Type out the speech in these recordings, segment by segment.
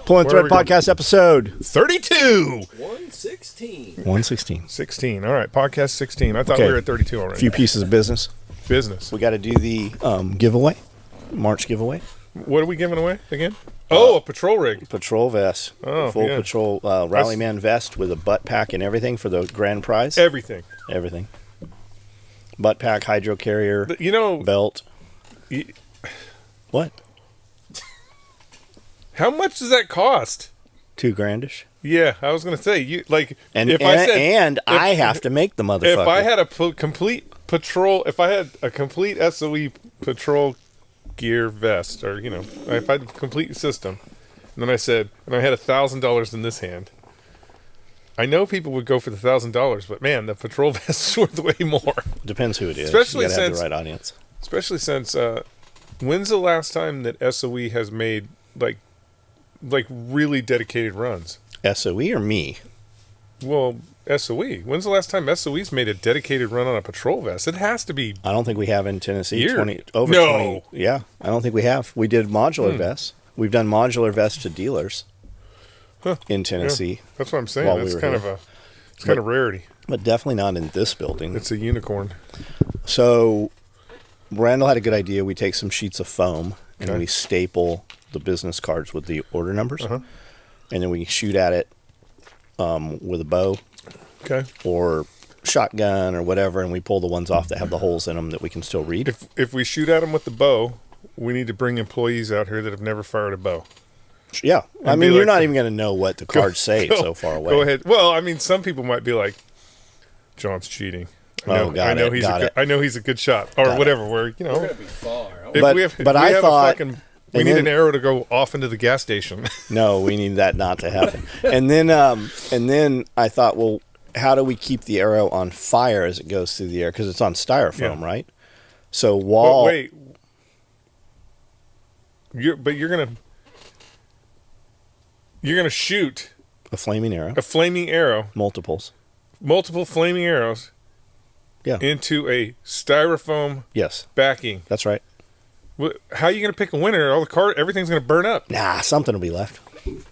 Pulling Thread Podcast episode 32. 116. 16. All right, podcast 16. I thought we were at 32 already. A few pieces of business. Business. We got to do the giveaway, March giveaway. What are we giving away again? A patrol rig. Patrol vest. Oh, full yeah. patrol rallyman vest with a butt pack and everything for the grand prize. Everything. Butt pack, hydro carrier, belt. What? How much does that cost? $2,000-ish. Yeah, I was going to say I have to make the motherfucker. If I had a complete patrol, if I had a complete SOE patrol gear vest, or if I had a complete system, and then I had $1,000 in this hand, I know people would go for the $1,000, but man, the patrol vest is worth way more. Depends who it is. Especially you gotta since have the right audience. Especially since when's the last time that SOE has made like really dedicated runs? SOE or me? Well, SOE. When's the last time SOE's made a dedicated run on a patrol vest? It has to be. I don't think we have in Tennessee. 20. Yeah, I don't think we have. We did modular vests. We've done modular vests to dealers in Tennessee. Yeah, that's what I'm saying. It's kind of a rarity. But definitely not in this building. It's a unicorn. So, Randall had a good idea. We take some sheets of foam and we staple the business cards with the order numbers, and then we shoot at it with a bow, or shotgun or whatever, and we pull the ones off that have the holes in them that we can still read. If we shoot at them with the bow, we need to bring employees out here that have never fired a bow. Yeah, I mean, you're not even going to know what the cards say so far away. Go ahead. Well, I mean, some people might be like, John's cheating. I know he's a good shot, or whatever. We're going to be far. We need an arrow to go off into the gas station. No, we need that not to happen. And then I thought, well, how do we keep the arrow on fire as it goes through the air? Because it's on styrofoam, right? So you're gonna shoot a flaming arrow, multiple flaming arrows, into a styrofoam backing. That's right. How are you going to pick a winner? Everything's going to burn up. Nah, something will be left.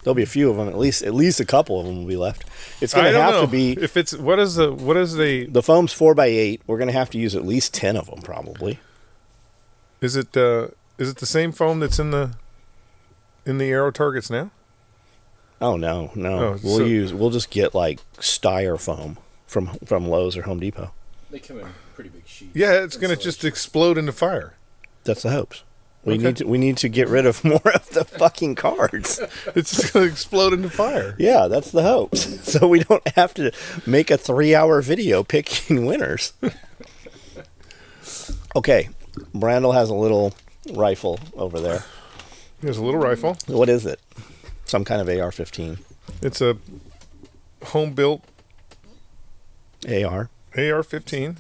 There'll be a few of them, at least a couple of them will be left. It's going to have to be. If it's what is the foam's 4x8. We're going to have to use at least 10 of them, probably. Is it the same foam that's in the arrow targets now? Oh no. We'll just get like styrofoam from Lowe's or Home Depot. They come in pretty big sheets. Yeah, it's going to just explode into fire. That's the hopes. We need to get rid of more of the fucking cards. It's just going to explode into fire. Yeah, that's the hopes. So we don't have to make a 3-hour video picking winners. Okay, Brandel has a little rifle over there. There's a little rifle. What is it? Some kind of AR-15. It's a home-built AR-15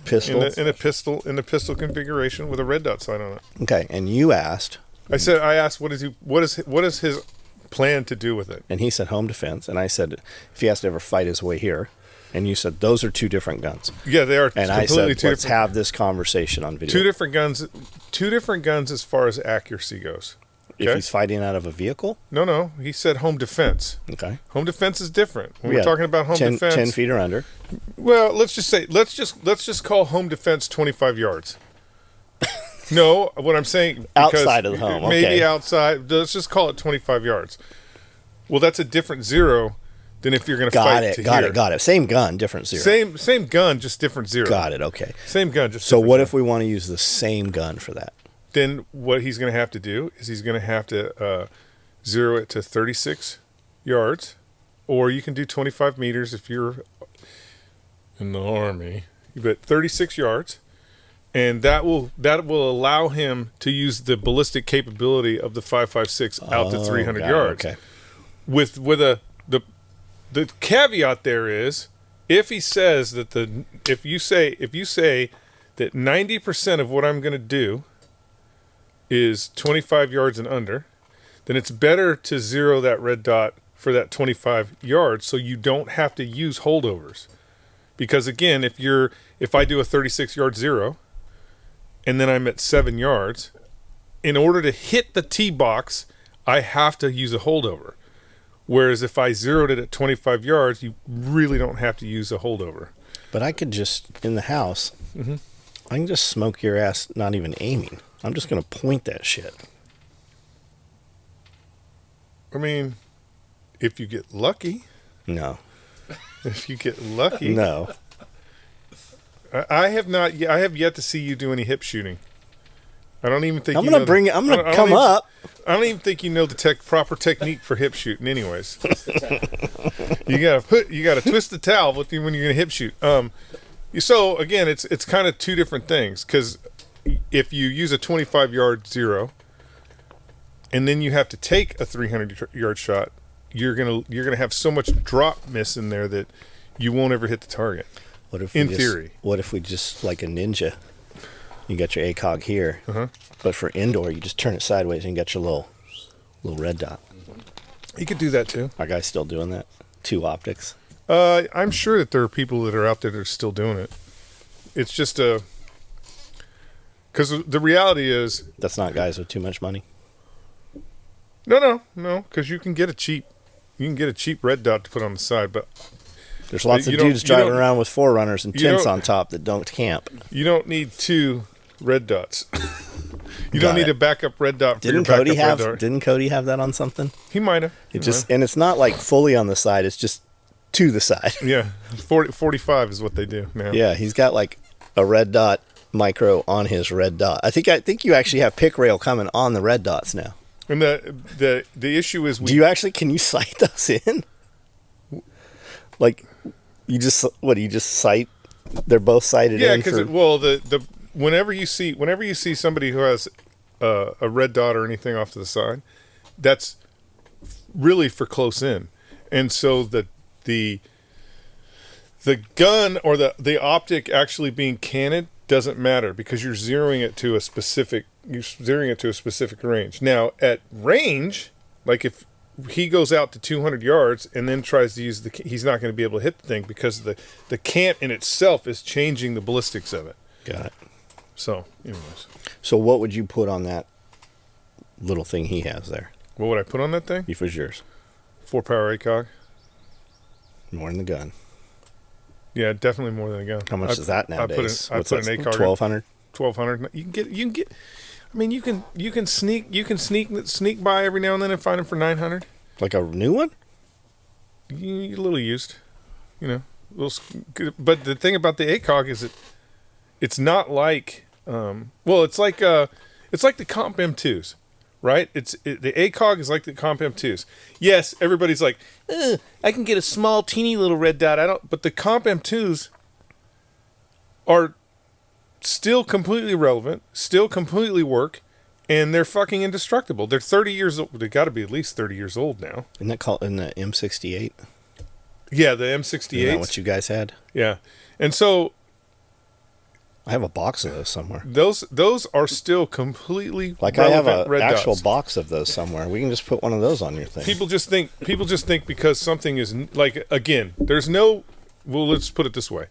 pistol in a pistol configuration with a red dot sight on it. Okay, and you asked. I asked what is his plan to do with it? And he said home defense, and I said if he has to ever fight his way here, and you said those are two different guns. Yeah, they are. And I said let's have this conversation on video. Two different guns as far as accuracy goes. Okay? If he's fighting out of a vehicle? No. He said home defense. Okay. Home defense is different. When we're talking about home defense, 10 feet or under. Well, let's just call home defense 25 yards. No, what I'm saying outside of the home. Maybe outside. Let's just call it 25 yards. Well, that's a different zero than if you're going to fight to here. Got it. Same gun, different zero. Same gun, just different zero. Got it. Okay. Same gun, just. So what if we want to use the same gun for that? Then what he's going to have to do is he's going to have to zero it to 36 yards, or you can do 25 meters if you're in the Army. But 36 yards, and that will allow him to use the ballistic capability of the 5.56 out to 300 yards. Okay. With the caveat there is if he says that if you say that 90% of what I'm going to do is 25 yards and under, then it's better to zero that red dot for that 25 yards so you don't have to use holdovers. Because again, if I do a 36 yard zero and then I'm at 7 yards, in order to hit the tee box, I have to use a holdover. Whereas if I zeroed it at 25 yards, you really don't have to use a holdover. But I could just, in the house, Mm-hmm. I can just smoke your ass not even aiming. I'm just going to point that shit. I mean, if you get lucky. No. If you get lucky. No. I have not. I have yet to see you do any hip shooting. I don't even think I'm you going to know bring the- it. I'm I going don't- to I don't come even- up. I don't even think you know the proper technique for hip shooting. Anyways, you gotta twist the towel when you're gonna hip shoot. So again, it's kind of two different things, because if you use a 25-yard zero, and then you have to take a 300-yard shot, you're gonna have so much drop miss in there that you won't ever hit the target. What if in we theory. What if we just, like a ninja, you got your ACOG here, but for indoor, you just turn it sideways and you got your little red dot. You could do that too. Our guy's still doing that. 2 optics. I'm sure that there are people that are out there that are still doing it. It's just because the reality is, That's not guys with too much money. no, because you can get a cheap red dot to put on the side, but There's lots You of don't- dudes you driving don't- around with forerunners and you tents don't- on top that don't camp. you don't need 2 red dots. You Got don't need it. a backup red dot for Didn't your Cody backup have? red dot. Didn't Cody have that on something? He might have. And it's not like fully on the side. It's just to the side. Yeah, 45 is what they do now. Yeah, he's got like a red dot micro on his red dot. I think you actually have pick rail coming on the red dots now. And the issue is Can you sight those in? Like, you just sight? They're both sighted yeah, in because the whenever you see somebody who has a red dot or anything off to the side, that's really for close in, and so the gun or the optic actually being cannoned doesn't matter, because you're zeroing it to a specific range. Now at range, like if he goes out to 200 yards and then tries to use he's not going to be able to hit the thing, because the cant in itself is changing the ballistics of it. Got it. So, anyways, So what would you put on that little thing he has there? what would I put on that thing? If it was yours. 4-power ACOG. More than the gun. Yeah, definitely more than a gun. How much is that nowadays? I put an ACOG. 1,200? 1,200. You can get. I mean, you can sneak by every now and then and find them for 900. Like a new one? You a little used, but the thing about the ACOG is it's not like it's like the Comp M2s, right? The ACOG is like the Comp M2s. Yes, everybody's like, I can get a small, teeny little red dot. But the Comp M2s are still completely relevant, still completely work, and they're fucking indestructible. They're 30 years old. They got to be at least 30 years old now. Isn't that called in the M68? Yeah, the M68. Isn't that what you guys had? Yeah, and so I have a box of those somewhere. those are still completely Like I have relevant an red actual dots. box of those somewhere. We can just put one of those on your thing. People just think because something is like, again, there's no. Well, let's put it this way: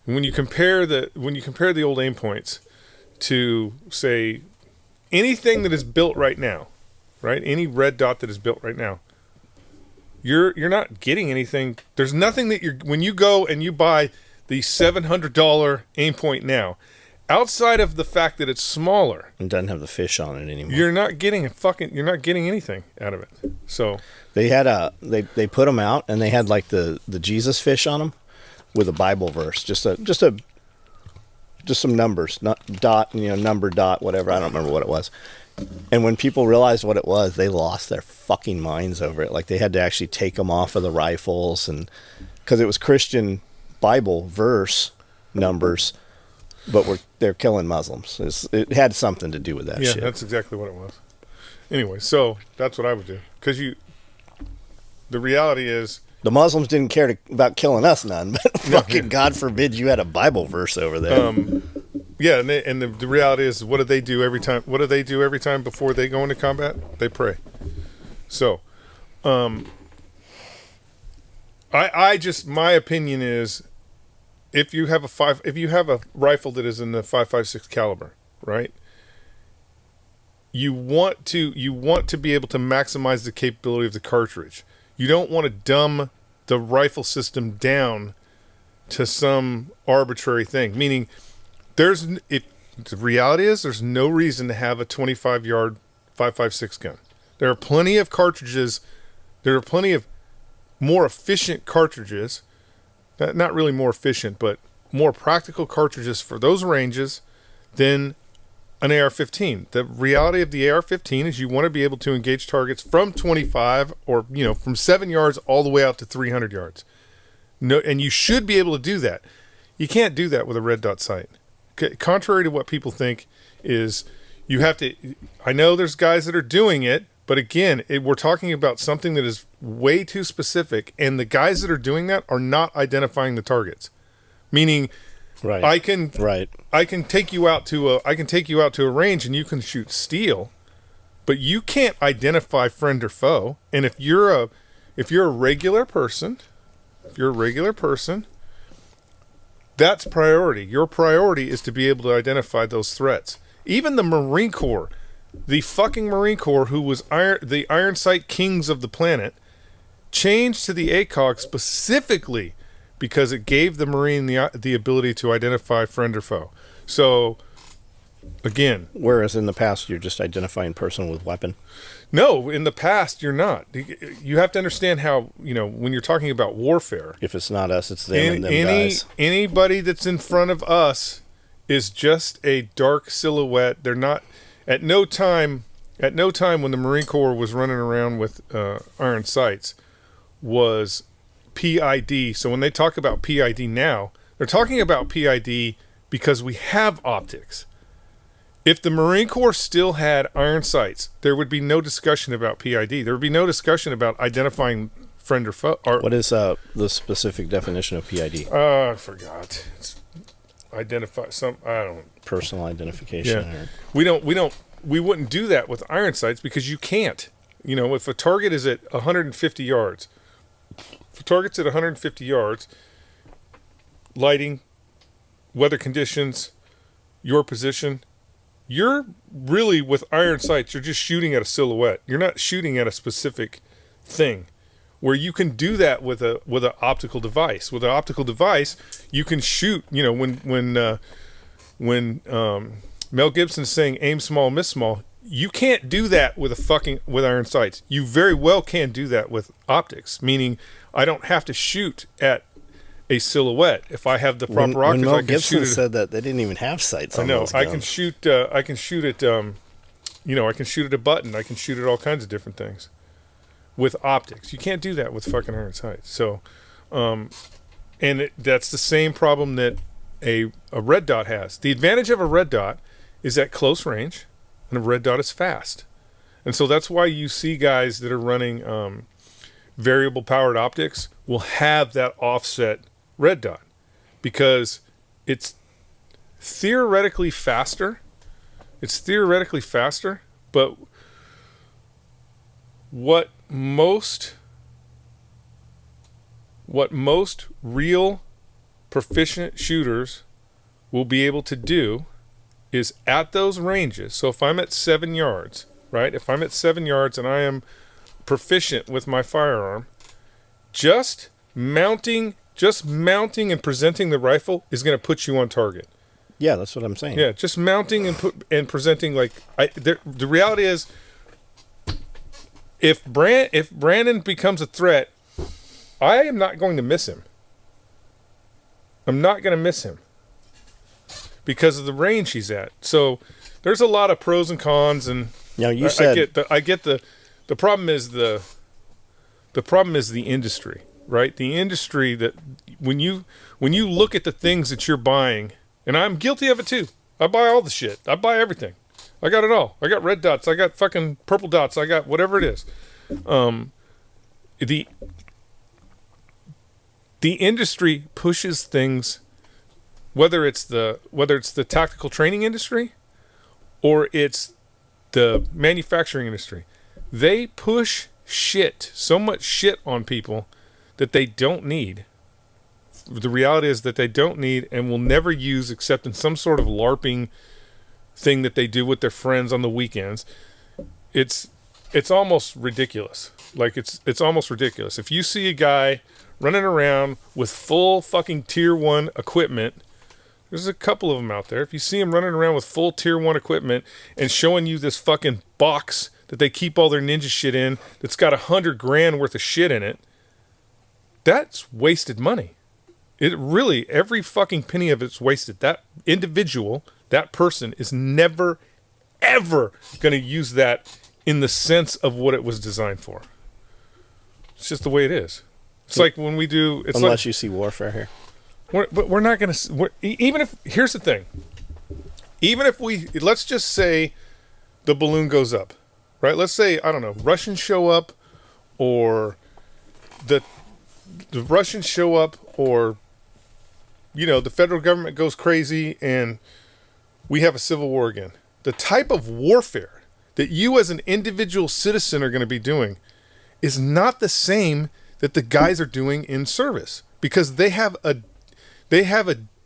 when you compare the old aim points to, say, anything that is built right now, right? Any red dot that is built right now, you're not getting anything. There's nothing that when you go and you buy the $700 aim point now, outside of the fact that it's smaller, It doesn't have the fish on it anymore. you're not getting anything out of it. So They had they put them out and they had like the Jesus fish on them with a Bible verse, just some numbers, not dot, number dot, whatever. I don't remember what it was. And when people realized what it was, they lost their fucking minds over it. Like they had to actually take them off of the rifles, and because it was Christian Bible verse numbers, but they're killing Muslims. It had something to do with that shit. Yeah, that's exactly what it was. Anyway, so that's what I would do, because the reality is, The Muslims didn't care about killing us none, but fucking God forbid you had a Bible verse over there. yeah, and the reality is, what do they do every time? What do they do every time before they go into combat? They pray. So, my opinion is, if you have a rifle that is in the 5.56 caliber, right? You want to be able to maximize the capability of the cartridge. You don't want to dumb the rifle system down to some arbitrary thing. Meaning, the reality is there's no reason to have a 25-yard 5.56 gun. There are plenty of cartridges. There are plenty of more efficient cartridges. Not really more efficient, but more practical cartridges for those ranges than an AR-15. The reality of the AR-15 is you want to be able to engage targets from 25 or, from 7 yards all the way out to 300 yards. No, and you should be able to do that. You can't do that with a red dot sight. Contrary to what people think is you have to, I know there's guys that are doing it, but again, we're talking about something that is way too specific, and the guys that are doing that are not identifying the targets. Meaning, right. I can take you out to a range and you can shoot steel, but you can't identify friend or foe. And if you're a regular person, that's priority. Your priority is to be able to identify those threats. Even the Marine Corps, the fucking Marine Corps, who was the iron sight kings of the planet, changed to the ACOG specifically because it gave the Marine the ability to identify friend or foe. So, again... Whereas in the past, you're just identifying person with weapon. No, in the past, you're not. You have to understand how, when you're talking about warfare... If it's not us, it's them and them guys. Anybody that's in front of us is just a dark silhouette. They're not... At no time when the Marine Corps was running around with iron sights was PID. So when they talk about PID now, they're talking about PID because we have optics. If the Marine Corps still had iron sights, there would be no discussion about PID. There would be no discussion about identifying friend or foe. What is the specific definition of PID? I forgot. It's identify some. I don't. Personal identification. Yeah. We wouldn't do that with iron sights because you can't. If a target is at 150 yards, if a target's at 150 yards, lighting, weather conditions, your position, you're really with iron sights, you're just shooting at a silhouette. You're not shooting at a specific thing. Where you can do that with an optical device. With an optical device, you can shoot. When Mel Gibson is saying aim small, miss small, you can't do that with iron sights. You very well can do that with optics, meaning I don't have to shoot at a silhouette if I have the proper optics. When Mel Gibson said that, they didn't even have sights. I know. I can shoot. I can shoot at. I can shoot at a button. I can shoot at all kinds of different things with optics. You can't do that with fucking iron sights. So, that's the same problem that a red dot has. The advantage of a red dot is at close range, and a red dot is fast. And so that's why you see guys that are running variable powered optics will have that offset red dot because it's theoretically faster. But what most real proficient shooters will be able to do is at those ranges. So if I'm at 7 yards, right? If I'm at 7 yards and I am proficient with my firearm, just mounting and presenting the rifle is going to put you on target. Yeah, that's what I'm saying. Yeah, just mounting and presenting the reality is if Brandon becomes a threat, I am not going to miss him. I'm not going to miss him because of the range he's at. So there's a lot of pros and cons, and I get the problem is the industry, right? The industry that when you look at the things that you're buying, and I'm guilty of it too. I buy all the shit. I buy everything. I got it all. I got red dots. I got fucking purple dots. I got whatever it is. The industry pushes things, whether it's the tactical training industry or it's the manufacturing industry. They push so much shit on people that they don't need. The reality is that they don't need and will never use except in some sort of LARPing thing that they do with their friends on the weekends. it's almost ridiculous. Like it's almost ridiculous. If you see a guy running around with full fucking tier 1 equipment, there's a couple of them out there. If you see him running around with full tier 1 equipment and showing you this fucking box that they keep all their ninja shit in, that's got $100,000 worth of shit in it, that's wasted money. It really, every fucking penny of it's wasted. That individual, that person is never, ever going to use that in the sense of what it was designed for. It's just the way it is. It's like when we do... It's Unless like, you see warfare here. we're not going to... Even if... Here's the thing. Even if we... Let's just say the balloon goes up. Right? Let's say, I don't know, Russians show up, or the Russians show up, or, you know, the federal government goes crazy and we have a civil war again. The type of warfare that you as an individual citizen are going to be doing is not the same that the guys are doing in service, because they have a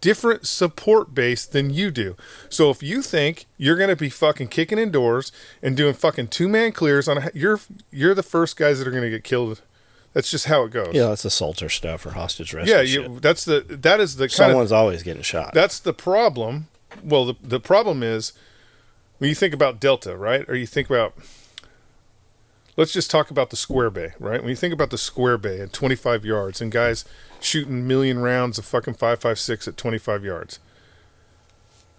different support base than you do. So if you think you're going to be fucking kicking indoors and doing fucking 2-man clears on you're the first guys that are going to get killed. That's just how it goes. Yeah, that's assaulter stuff or hostage rescue. Yeah, shit. that is the Someone's always getting shot. That's the problem. Well, the problem is when you think about Delta, right? Or you think about, let's just talk about the square bay, right? When you think about the square bay at 25 yards and guys shooting million rounds of fucking 5.56 at 25 yards.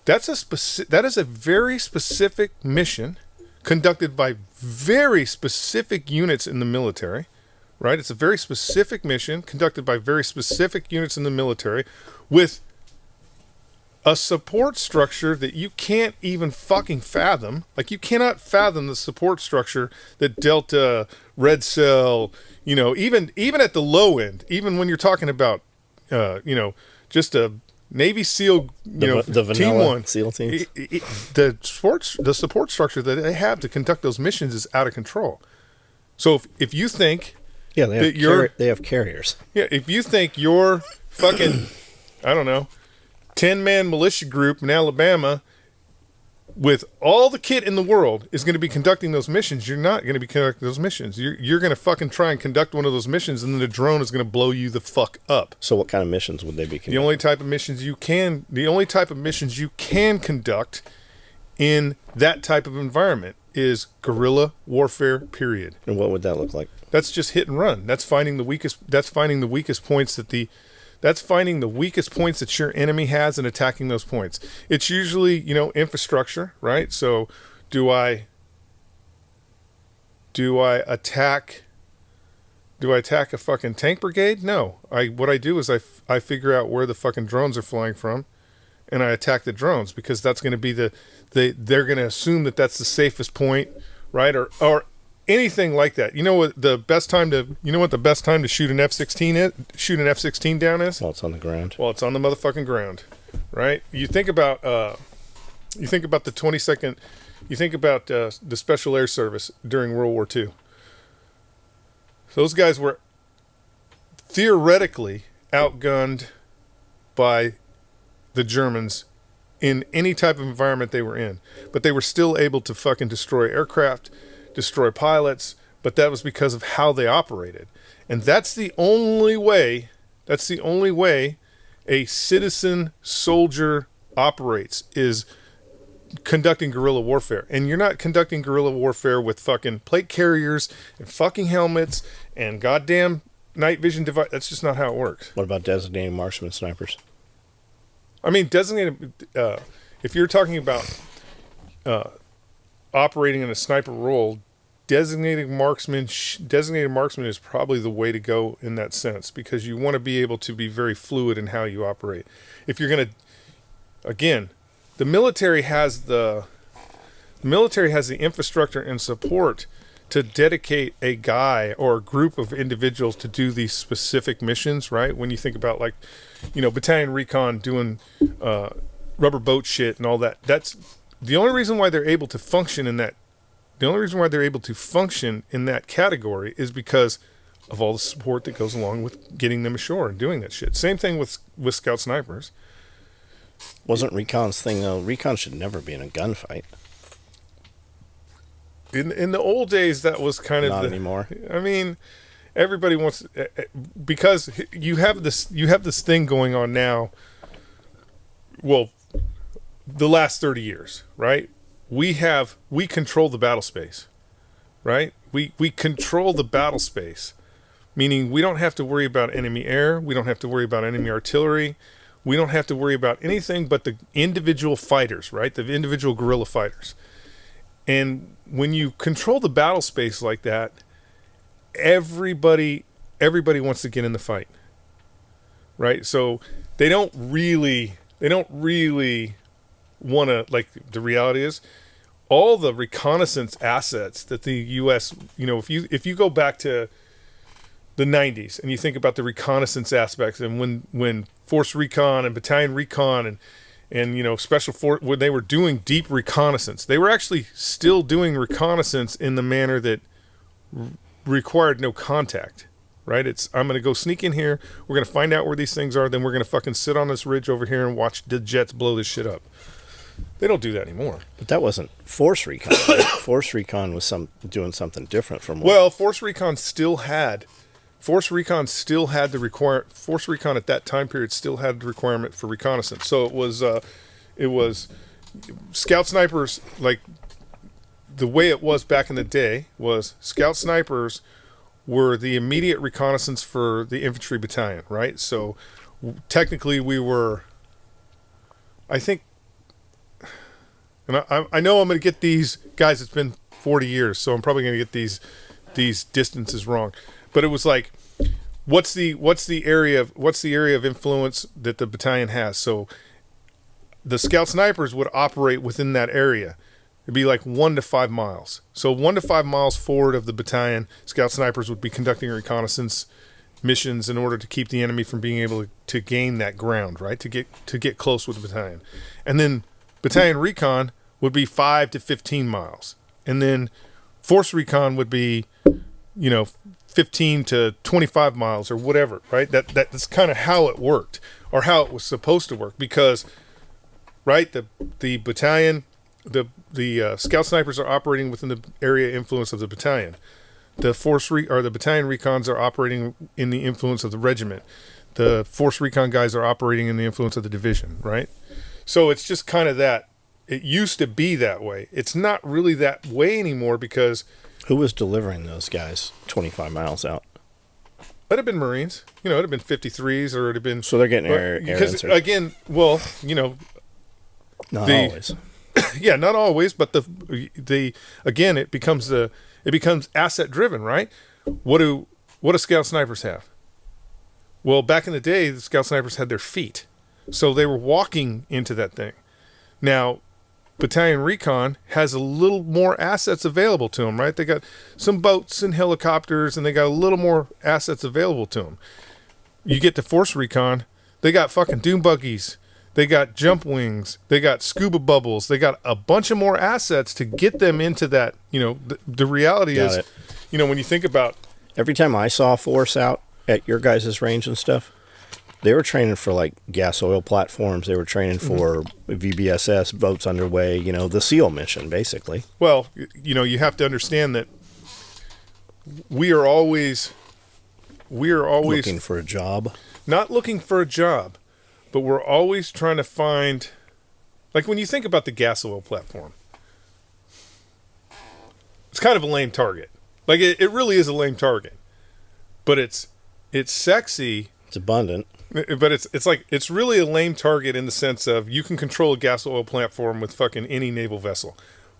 That is a very specific mission conducted by very specific units in the military, right? It's a very specific mission conducted by very specific units in the military with a support structure that you can't even fucking fathom. Like, you cannot fathom the support structure that Delta, Red Cell, you know, even at the low end, even when you're talking about, you know, just a Navy SEAL, the Team 1, SEAL teams. the support structure that they have to conduct those missions is out of control. So if you think, yeah, they have carriers. Yeah, if you think your fucking, I don't know, 10-man militia group in Alabama with all the kit in the world is going to be conducting those missions, you're not going to be conducting those missions. You're going to fucking try and conduct one of those missions, and then the drone is going to blow you the fuck up. So what kind of missions would they be conducting? The only type of missions you can conduct in that type of environment is guerrilla warfare, period. And what would that look like? That's just hit and run. That's finding the weakest points that your enemy has and attacking those points. It's usually, you know, infrastructure, right? So do I attack a fucking tank brigade? No. What I do is I figure out where the fucking drones are flying from, and I attack the drones, because that's going to be they're going to assume that that's the safest point, right? Or anything like that. You know what the best time to shoot an F-16 is? Shoot an F-16 down is? Well, it's on the ground. Well, it's on the motherfucking ground, right? You think about the 22nd. You think about the Special Air Service during World War II. Those guys were theoretically outgunned by the Germans in any type of environment they were in, but they were still able to fucking destroy aircraft, destroy pilots, but that was because of how they operated. And that's the only way a citizen soldier operates, is conducting guerrilla warfare. And you're not conducting guerrilla warfare with fucking plate carriers and fucking helmets and goddamn night vision device. That's just not how it works. What about designated marksman snipers? I mean, designated, if you're talking about operating in a sniper role, designated marksman is probably the way to go in that sense, because you want to be able to be very fluid in how you operate. If you're going to, again, the military has the infrastructure and support to dedicate a guy or a group of individuals to do these specific missions, right? When you think about, like, you know, battalion recon doing rubber boat shit and all that. That's the only reason why they're able to function in that. The only reason why they're able to function in that category is because of all the support that goes along with getting them ashore and doing that shit. Same thing with scout snipers. Wasn't Recon's thing, though? Recon should never be in a gunfight. in the old days, that was kind of Not anymore. I mean, everybody wants, because you have this thing going on now. Well, the last 30 years, right? We control the battle space, right? We control the battle space, meaning we don't have to worry about enemy air. We don't have to worry about enemy artillery. We don't have to worry about anything but the individual fighters, right? The individual guerrilla fighters. And when you control the battle space like that, everybody wants to get in the fight, right? So they don't really want to, like, the reality is all the reconnaissance assets that the U.S., if you go back to the 90s and you think about the reconnaissance aspects, and when force recon and battalion recon and special force, when they were doing deep reconnaissance, they were actually still doing reconnaissance in the manner that required no contact, right? I'm going to go sneak in here, we're going to find out where these things are, then we're going to fucking sit on this ridge over here and watch the jets blow this shit up. They don't do that anymore. But that wasn't force recon. Right? Force recon was doing something different from Force recon at that time period still had the requirement for reconnaissance. So it was scout snipers. Like, the way it was back in the day was scout snipers were the immediate reconnaissance for the infantry battalion, right? So technically we were, I think, and I know I'm going to get these guys, it's been 40 years, so I'm probably going to get these distances wrong. But it was like, what's the area of influence that the battalion has? So the scout snipers would operate within that area. It'd be like 1 to 5 miles. So 1 to 5 miles forward of the battalion, scout snipers would be conducting reconnaissance missions in order to keep the enemy from being able to gain that ground, right? To get close with the battalion. And then battalion recon would be 5 to 15 miles. And then force recon would be, 15 to 25 miles or whatever, right? That's kind of how it worked, or how it was supposed to work, because, right, the battalion, the scout snipers are operating within the area influence of the battalion. The the battalion recons are operating in the influence of the regiment. The force recon guys are operating in the influence of the division, right? So it's just kind of that. It used to be that way. It's not really that way anymore, because Who was delivering those guys 25 miles out? it'd have been Marines. It'd have been 53s, or it'd have been. So they're getting air because answers. again, Not always. yeah, not always, but again, it becomes asset driven, right? What do scout snipers have? Well, back in the day, the scout snipers had their feet, so they were walking into that thing. Now, battalion recon has a little more assets available to them, right? They got some boats and helicopters, and they got a little more assets available to them. You get to force recon, they got fucking dune buggies, they got jump wings, they got scuba bubbles, they got a bunch of more assets to get them into that. The reality Got is, it. when you think about, Every time I saw force out at your guys' range and stuff, they were training for like gas oil platforms. They were training for VBSS, boats underway, the SEAL mission, basically. well, you have to understand that we are always Looking for a job. not looking for a job, but we're always trying to find, like, when you think about the gas oil platform, it's kind of a lame target. Like, it really is a lame target, but it's sexy. It's abundant. But it's really a lame target in the sense of you can control a gas oil platform with fucking any naval vessel,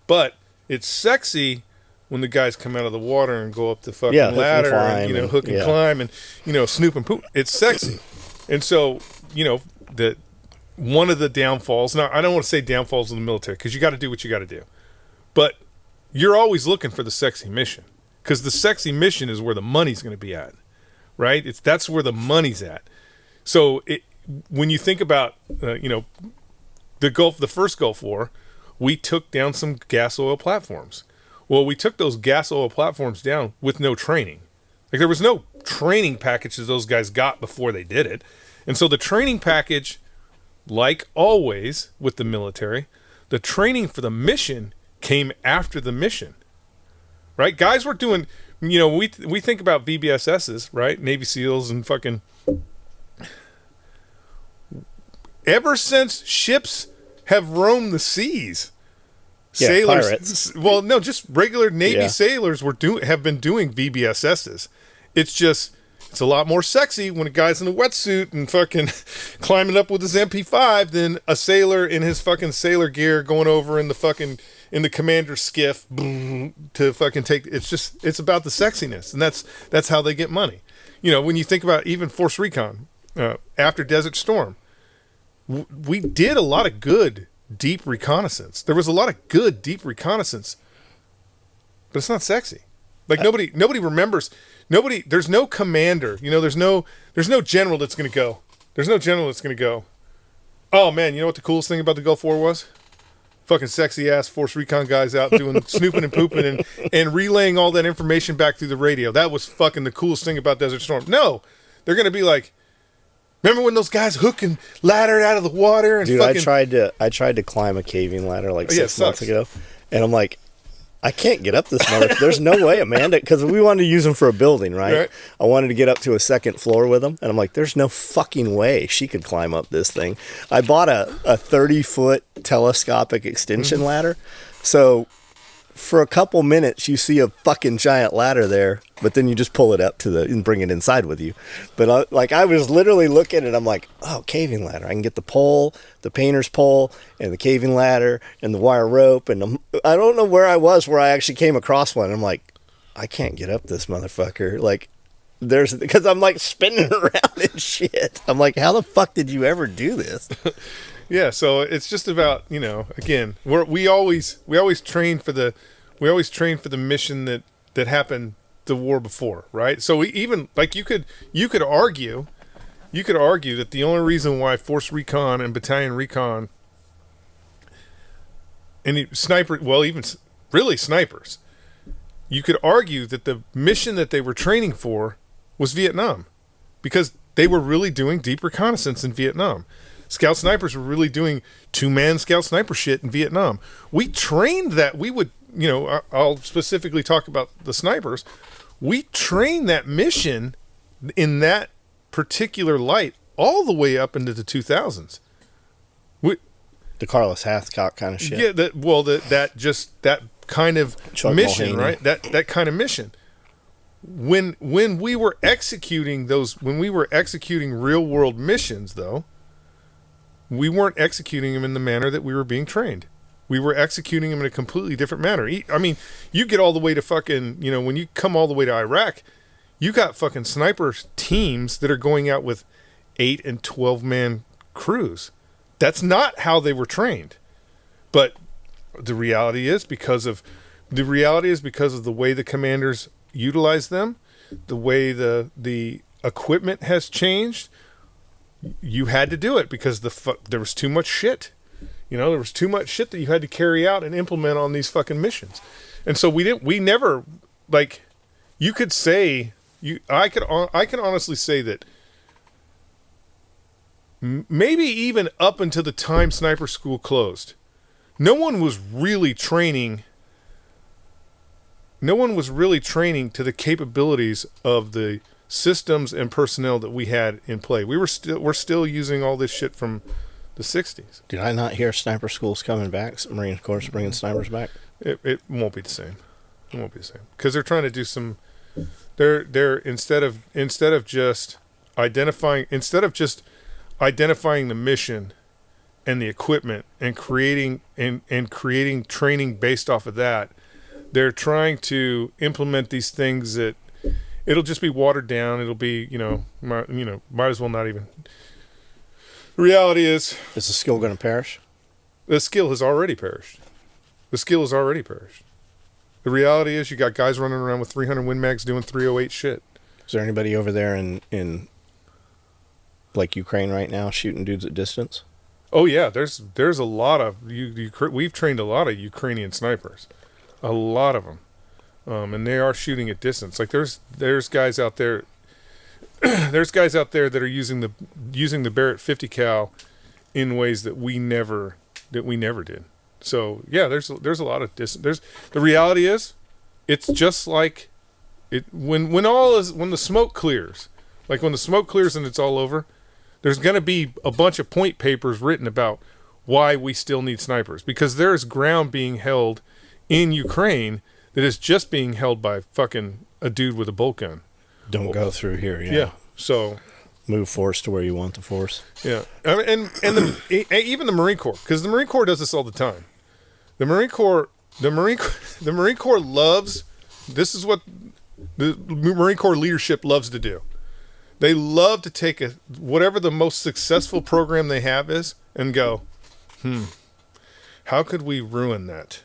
but it's sexy when the guys come out of the water and go up the fucking ladder and hook and climb and snoop and poop. It's sexy, and so that one of the downfalls. Now, I don't want to say downfalls of the military, because you got to do what you got to do, but you're always looking for the sexy mission, because the sexy mission is where the money's going to be at, right? That's where the money's at. So when you think about, the first Gulf War, we took down some gas oil platforms. Well, we took those gas oil platforms down with no training. Like, there was no training package that those guys got before they did it. And so the training package, like always with the military, the training for the mission came after the mission, right? Guys were doing, you know, we think about VBSSs, right? Navy SEALs and fucking. Ever since ships have roamed the seas, Yeah, sailors. pirates. Well, no, just regular Navy Yeah. sailors have been doing VBSSs. It's a lot more sexy when a guy's in a wetsuit and fucking climbing up with his MP5 than a sailor in his fucking sailor gear going over in the commander's skiff to fucking take. It's about the sexiness, and that's how they get money. You know, when you think about even Force Recon after Desert Storm, we did a lot of good deep reconnaissance. There was a lot of good deep reconnaissance, but it's not sexy. Like nobody remembers. There's no commander. You know, there's no general that's going to go. There's no general that's going to go. Oh man, you know what the coolest thing about the Gulf War was? Fucking sexy ass Force Recon guys out doing snooping and pooping and relaying all that information back through the radio. That was fucking the coolest thing about Desert Storm. No, they're going to be like, remember when those guys hook and laddered out of the water and Dude, fucking... I tried to climb a caving ladder like 6 months sucks. ago, and I'm like, I can't get up this mother. There's no way, Amanda, because we wanted to use them for a building, right? I wanted to get up to a second floor with them, and I'm like, there's no fucking way she could climb up this thing. I bought a 30-foot telescopic extension ladder, so for a couple minutes you see a fucking giant ladder there, but then you just pull it up and bring it inside with you. But I was literally looking at it, I'm like, oh, caving ladder. I can get the pole, the painter's pole, and the caving ladder, and the wire rope, and I don't know where I was where I actually came across one. I'm like, I can't get up this motherfucker. Like, because I'm like spinning around and shit. I'm like, how the fuck did you ever do this? Yeah, so it's just about, you know, again, we always train for the mission that happened the war before, right? So we even like you could argue that the only reason why Force Recon and Battalion Recon and even really snipers, you could argue that the mission that they were training for was Vietnam, because they were really doing deep reconnaissance in Vietnam. Scout snipers were really doing two-man scout sniper shit in Vietnam. We trained that. We would, you know, I'll specifically talk about the snipers. We trained that mission in that particular light all the way up into the 2000s. The Carlos Hathcock kind of shit. Yeah, that kind of Chuck mission, Mulhaney. right? That kind of mission. When we were executing real world missions, though, we weren't executing them in the manner that we were being trained. We were executing them in a completely different manner. I mean, you get all the way to fucking, you know, when you come all the way to Iraq, you got fucking sniper teams that are going out with 8 and 12 man crews. That's not how they were trained. But the reality is because of the way the commanders utilize them, the way the equipment has changed. You had to do it because there was too much shit. You know, there was too much shit that you had to carry out and implement on these fucking missions. And so we never, like, you could say, I can honestly say that maybe even up until the time sniper school closed, no one was really training to the capabilities of the systems and personnel that we had in play. We're still using all this shit from the 60s. Did I not hear sniper schools coming back? Marine Corps bringing snipers back? It won't be the same. It won't be the same because they're trying to do some. They're instead of just identifying the mission and the equipment and creating training based off of that. They're trying to implement these things that it'll just be watered down. It'll be, might as well not even. The reality is the skill going to perish? The skill has already perished. The reality is you got guys running around with 300 Win Mags doing 308 shit. Is there anybody over there in like Ukraine right now shooting dudes at distance? Oh yeah, there's a lot of we've trained a lot of Ukrainian snipers, a lot of them, and they are shooting at distance. Like there's guys out there, that are using the Barrett 50 cal in ways that we never did. So yeah, there's a lot of distance. The reality is, it's just like it when the smoke clears, like when the smoke clears and it's all over, there's going to be a bunch of point papers written about why we still need snipers, because there's ground being held in Ukraine that is just being held by fucking a dude with a bolt gun. Don't go through here. Yeah. Yeah. So move force to where you want the force. yeah, and even the Marine Corps, because the Marine Corps does this all the time. The Marine Corps loves. This is what the Marine Corps leadership loves to do. They love to take whatever the most successful program they have is and go, how could we ruin that?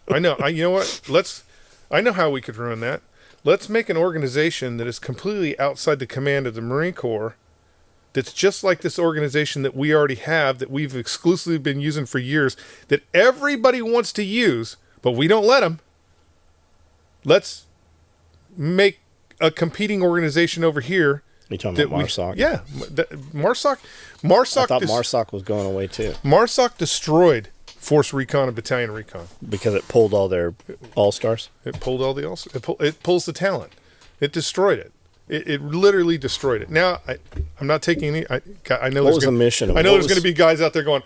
I know. You know what? I know how we could ruin that. Let's make an organization that is completely outside the command of the Marine Corps, that's just like this organization that we already have, that we've exclusively been using for years, that everybody wants to use, but we don't let them. Let's make a competing organization over here. You talking about MARSOC? Yeah. MARSOC. I thought MARSOC was going away too. MARSOC destroyed Force Recon and Battalion Recon. Because it pulled all their all-stars? It pulled all the it pulls the talent. It destroyed it. It literally destroyed it. Now, I'm not taking any... I know what was the mission? I know there's going to be guys out there going,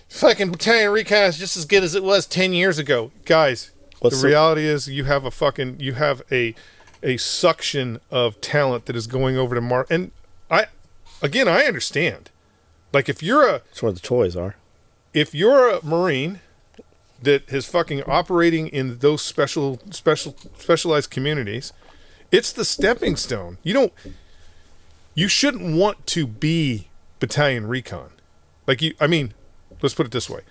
fucking Battalion Recon is just as good as it was 10 years ago. Guys, the reality is you have a suction of talent that is going over to Mars. And I understand. Like, if you're that's where the toys are. If you're a Marine that is fucking operating in those specialized communities, it's the stepping stone. You shouldn't want to be Battalion Recon. Let's put it this way.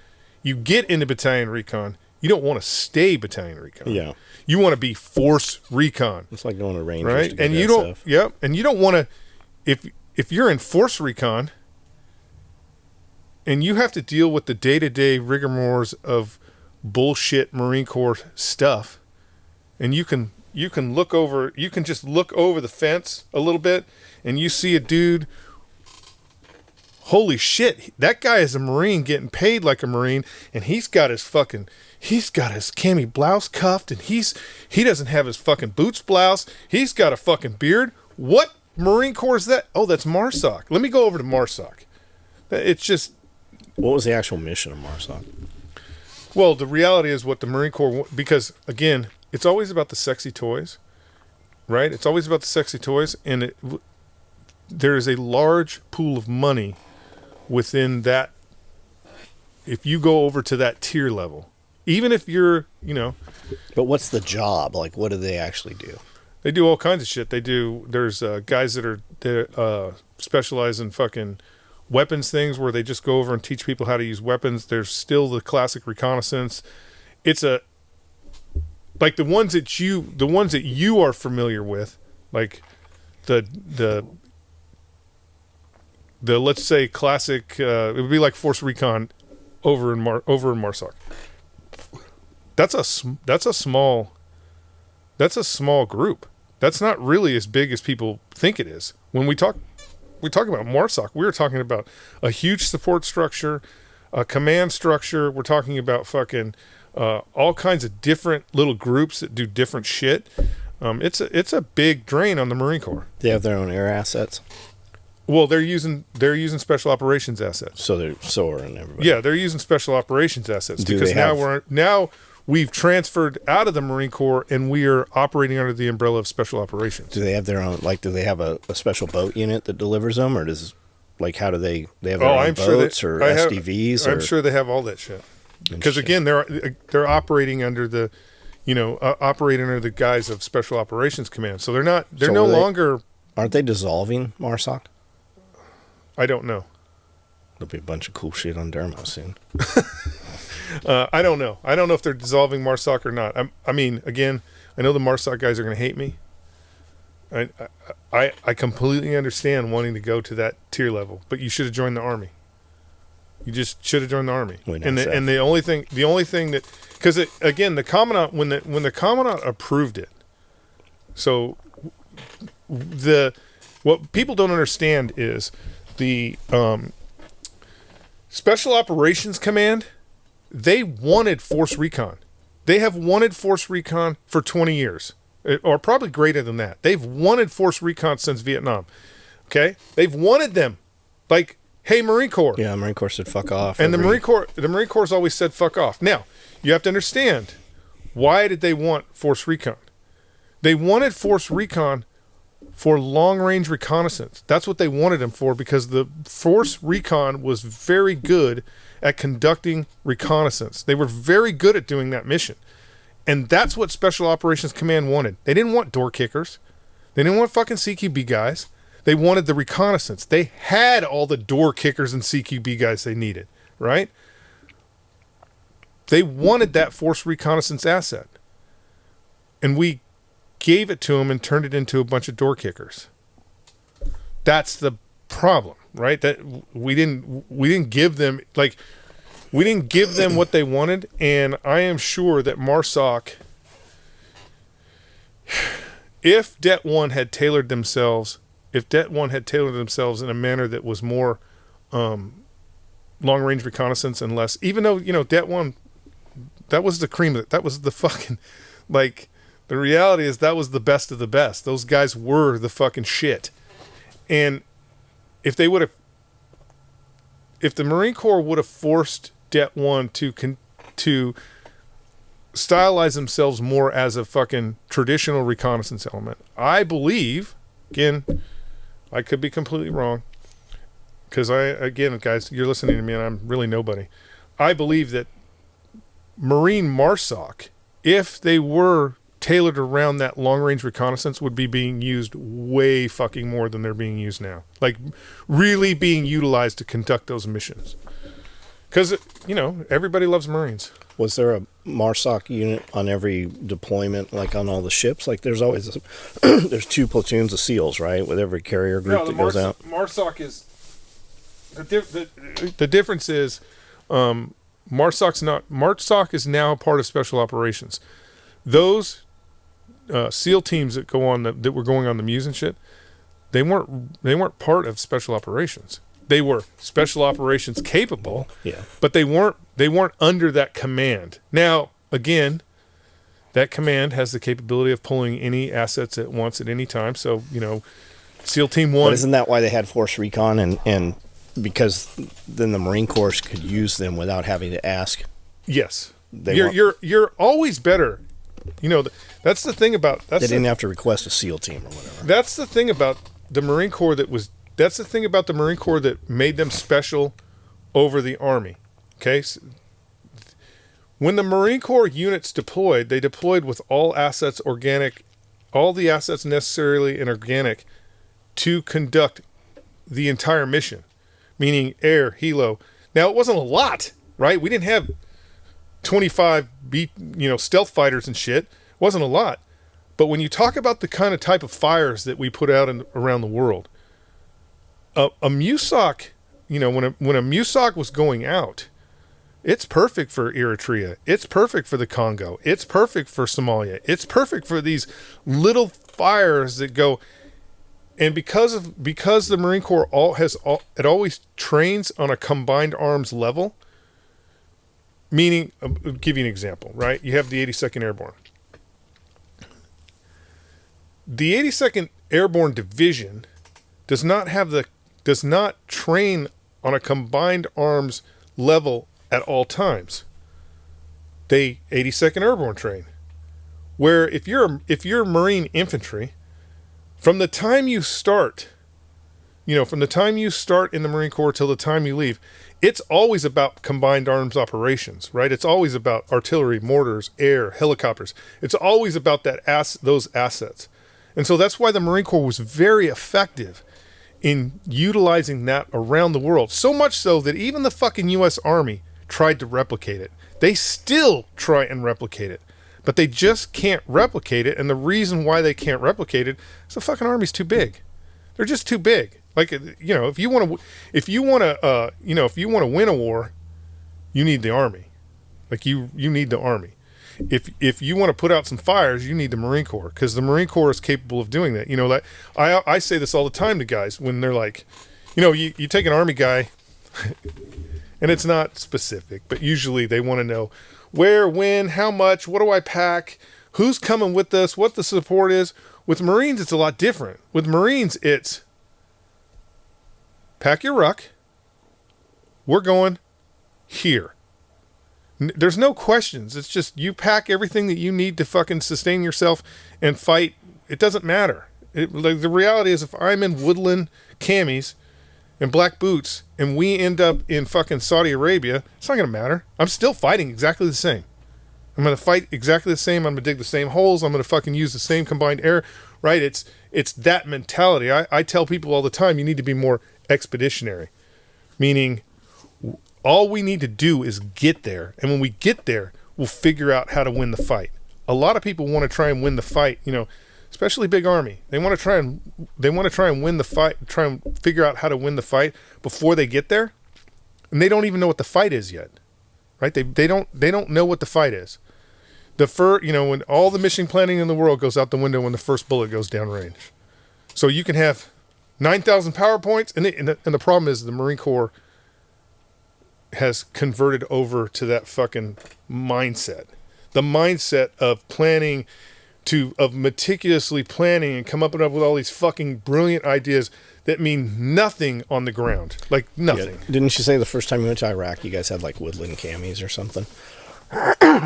You get into Battalion Recon, you don't want to stay Battalion Recon. Yeah. You want to be Force Recon. It's like going to Rangers, right? To get and you don't SF. Yep. And you don't want to if you're in Force Recon and you have to deal with the day-to-day rigmaroles of bullshit Marine Corps stuff, and you can just look over the fence a little bit and you see a dude, holy shit, that guy is a Marine getting paid like a Marine, and he's got his cami blouse cuffed, and he doesn't have his fucking boots blouse, he's got a fucking beard. What Marine Corps is that? Oh, that's MARSOC. Let me go over to MARSOC. It's just... What was the actual mission of MARSOC? Well, the reality is what the Marine Corps... Because, again, it's always about the sexy toys, right? It's always about the sexy toys, and there is a large pool of money within that. If you go over to that tier level, even if you're, But what's the job? Like, what do they actually do? They do all kinds of shit. There's guys that specialize in fucking weapons things, where they just go over and teach people how to use weapons. There's still the classic reconnaissance. It's like the ones that you are familiar with, like the let's say classic. It would be like Force Recon over in MARSOC. That's a small group. That's not really as big as people think it is. When we talk about MARSOC, we're talking about a huge support structure, a command structure. We're talking about fucking all kinds of different little groups that do different shit. It's a big drain on the Marine Corps. They have their own air assets. Well, they're using special operations assets. So they're soaring everybody. Yeah, they're using special operations assets because now we've transferred out of the Marine Corps and we are operating under the umbrella of special operations. Do they have their own? Like, do they have a special boat unit that delivers them, or how do they have their own boats or SDVs? I'm sure they have all that shit. Because again, they're operating under the, operating under the guise of Special Operations Command. So they're no longer. Aren't they dissolving MARSOC? I don't know. There'll be a bunch of cool shit on Dermo soon. I don't know. I don't know if they're dissolving MARSOC or not. Again, I know the MARSOC guys are going to hate me. I completely understand wanting to go to that tier level, but you should have joined the Army. You just should have joined the Army. And the only thing that, because again, the Commandant, when the Commandant approved it, so what people don't understand is the Special Operations Command, they wanted Force Recon. They have wanted Force Recon for 20 years, or probably greater than that. They've wanted Force Recon since Vietnam. Okay? They've wanted them. Like, hey, Marine Corps. Yeah, Marine Corps said fuck off. And the Marine Corps always said fuck off. Now, you have to understand, why did they want Force Recon? They wanted Force Recon for long-range reconnaissance. That's what they wanted them for, because the Force Recon was very good at conducting reconnaissance. They were very good at doing that mission. And that's what Special Operations Command wanted. They didn't want door kickers. They didn't want fucking CQB guys. They wanted the reconnaissance. They had all the door kickers and CQB guys they needed, right? They wanted that Force Reconnaissance asset. And we gave it to them and turned it into a bunch of door kickers. That's the problem, right? That we didn't give them what they wanted, and I am sure that MARSOC, if Det 1 had tailored themselves in a manner that was more long-range reconnaissance and less, even though, Det 1, that was the cream of it. That was the fucking, like, the reality is that was the best of the best. Those guys were the fucking shit. And if the Marine Corps would have forced Det 1 to stylize themselves more as a fucking traditional reconnaissance element, I believe, again, I could be completely wrong, because guys, you're listening to me and I'm really nobody. I believe that Marine MARSOC, if they were tailored around that long-range reconnaissance, would be being used way fucking more than they're being used now. Like, really being utilized to conduct those missions. Because, everybody loves Marines. Was there a MARSOC unit on every deployment, like on all the ships? Like, there's always there's 2 platoons of SEALs, right, with every carrier group that goes out. MARSOC is the difference is MARSOC is now part of Special Operations. Those SEAL teams that were going on the Muse and shit, they weren't part of Special Operations. They were Special Operations capable, yeah, but they weren't under that command. Now, again, that command has the capability of pulling any assets at once at any time. So, SEAL Team 1. But isn't that why they had Force Recon, and because then the Marine Corps could use them without having to ask? Yes, you're always better. That's the thing about they didn't have to request a SEAL team or whatever. That's the thing about the Marine Corps that made them special over the Army. Okay, so when the Marine Corps units deployed, they deployed with all the assets necessarily and organic to conduct the entire mission, meaning air, helo. Now, it wasn't a lot, right? We didn't have 25 stealth fighters and shit. It wasn't a lot. But when you talk about the kind of type of fires that we put out around the world, a MUSOC, when a MUSOC was going out, it's perfect for Eritrea. It's perfect for the Congo. It's perfect for Somalia. It's perfect for these little fires that go. And because the Marine Corps always trains on a combined arms level, meaning, I'll give you an example, right? You have the 82nd Airborne. The 82nd Airborne Division does not train on a combined arms level at all times. They 82nd Airborne train. Where if you're Marine infantry, from the time you start in the Marine Corps till the time you leave, it's always about combined arms operations, right? It's always about artillery, mortars, air, helicopters. It's always about those assets. And so that's why the Marine Corps was very effective in utilizing that around the world. So much so that even the fucking U.S. Army tried to replicate it. They still try and replicate it, but they just can't replicate it. And the reason why they can't replicate it is the fucking Army's too big. They're just too big. Like, if you want to win a war, you need the Army. Like, you need the Army. If you want to put out some fires, you need the Marine Corps, because the Marine Corps is capable of doing that. That I say this all the time to guys when they're like, you take an Army guy, and it's not specific, but usually they want to know, where, when, how much, what do I pack, who's coming with us, what the support is. With Marines, it's a lot different. With Marines, it's pack your ruck. We're going here. There's no questions. It's just you pack everything that you need to fucking sustain yourself and fight. It doesn't matter. Like the reality is, if I'm in woodland camis and black boots and we end up in fucking Saudi Arabia, it's not going to matter. I'm still fighting exactly the same. I'm going to fight exactly the same. I'm going to dig the same holes. I'm going to fucking use the same combined air, right? It's that mentality. I tell people all the time, you need to be more expeditionary, meaning all we need to do is get there. And when we get there, we'll figure out how to win the fight. A lot of people want to try and win the fight, especially big army. They want to try and win the fight, try and figure out how to win the fight before they get there. And they don't even know what the fight is yet. Right? They don't know what the fight is. When all the mission planning in the world goes out the window when the first bullet goes downrange. So you can have 9,000 PowerPoints, and the problem is the Marine Corps has converted over to that fucking mindset. The mindset of planning, of meticulously planning and come up with all these fucking brilliant ideas that mean nothing on the ground. Like nothing. Yeah. Didn't you say the first time you went to Iraq, you guys had like woodland camis or something?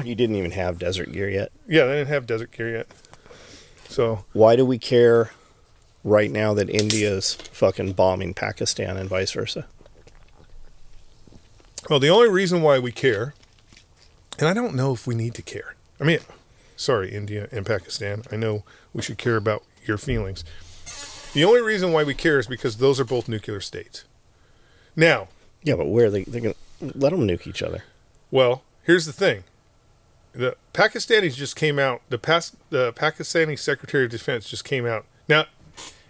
You didn't even have desert gear yet? Yeah, they didn't have desert gear yet. So why do we care right now that India's fucking bombing Pakistan and vice versa? Well, the only reason why we care, and I don't know if we need to care. I mean, sorry, India and Pakistan. I know we should care about your feelings. The only reason why we care is because those are both nuclear states. Now. Yeah, but where they're going to let them nuke each other? Well, here's the thing. The Pakistanis just came out. The Pakistani Secretary of Defense just came out. Now,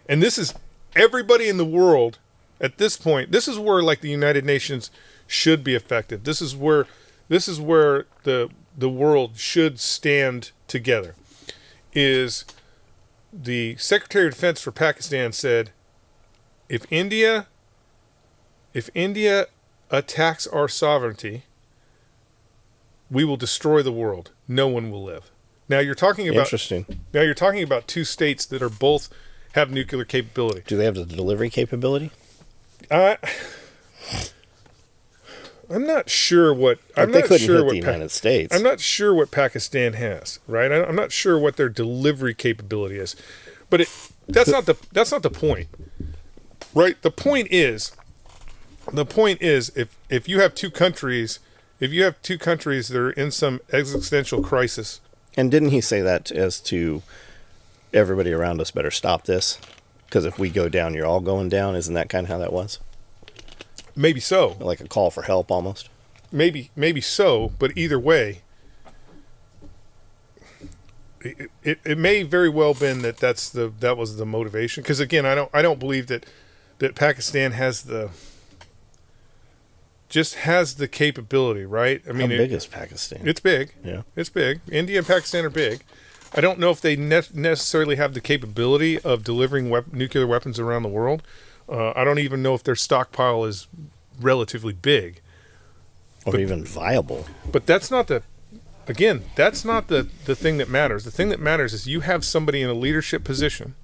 and this is everybody in the world at this point. This is where like the United Nations should be effective. This is where the world should stand together. Is the Secretary of Defense for Pakistan said, if India attacks our sovereignty, we will destroy the world. No one will live. Now you're talking about interesting. Now you're talking about two states that are both have nuclear capability. Do they have the delivery capability? I'm not sure what. They couldn't hit the United States. I'm not sure what Pakistan has. Right. I'm not sure what their delivery capability is, but that's not the point. Right. The point is, if you have two countries, that are in some existential crisis. And didn't he say that as to everybody around us better stop this? Because if we go down, you're all going down. Isn't that kind of how that was? Maybe so. Like a call for help almost? Maybe so, but either way, it may very well been that was the motivation. Because again, I don't believe that Pakistan has the capability, right? I mean, how big is Pakistan? It's big. Yeah, it's big. India and Pakistan are big. I don't know if they necessarily have the capability of delivering nuclear weapons around the world. I don't even know if their stockpile is relatively big. Or even viable. But that's not the thing that matters. The thing that matters is you have somebody in a leadership position,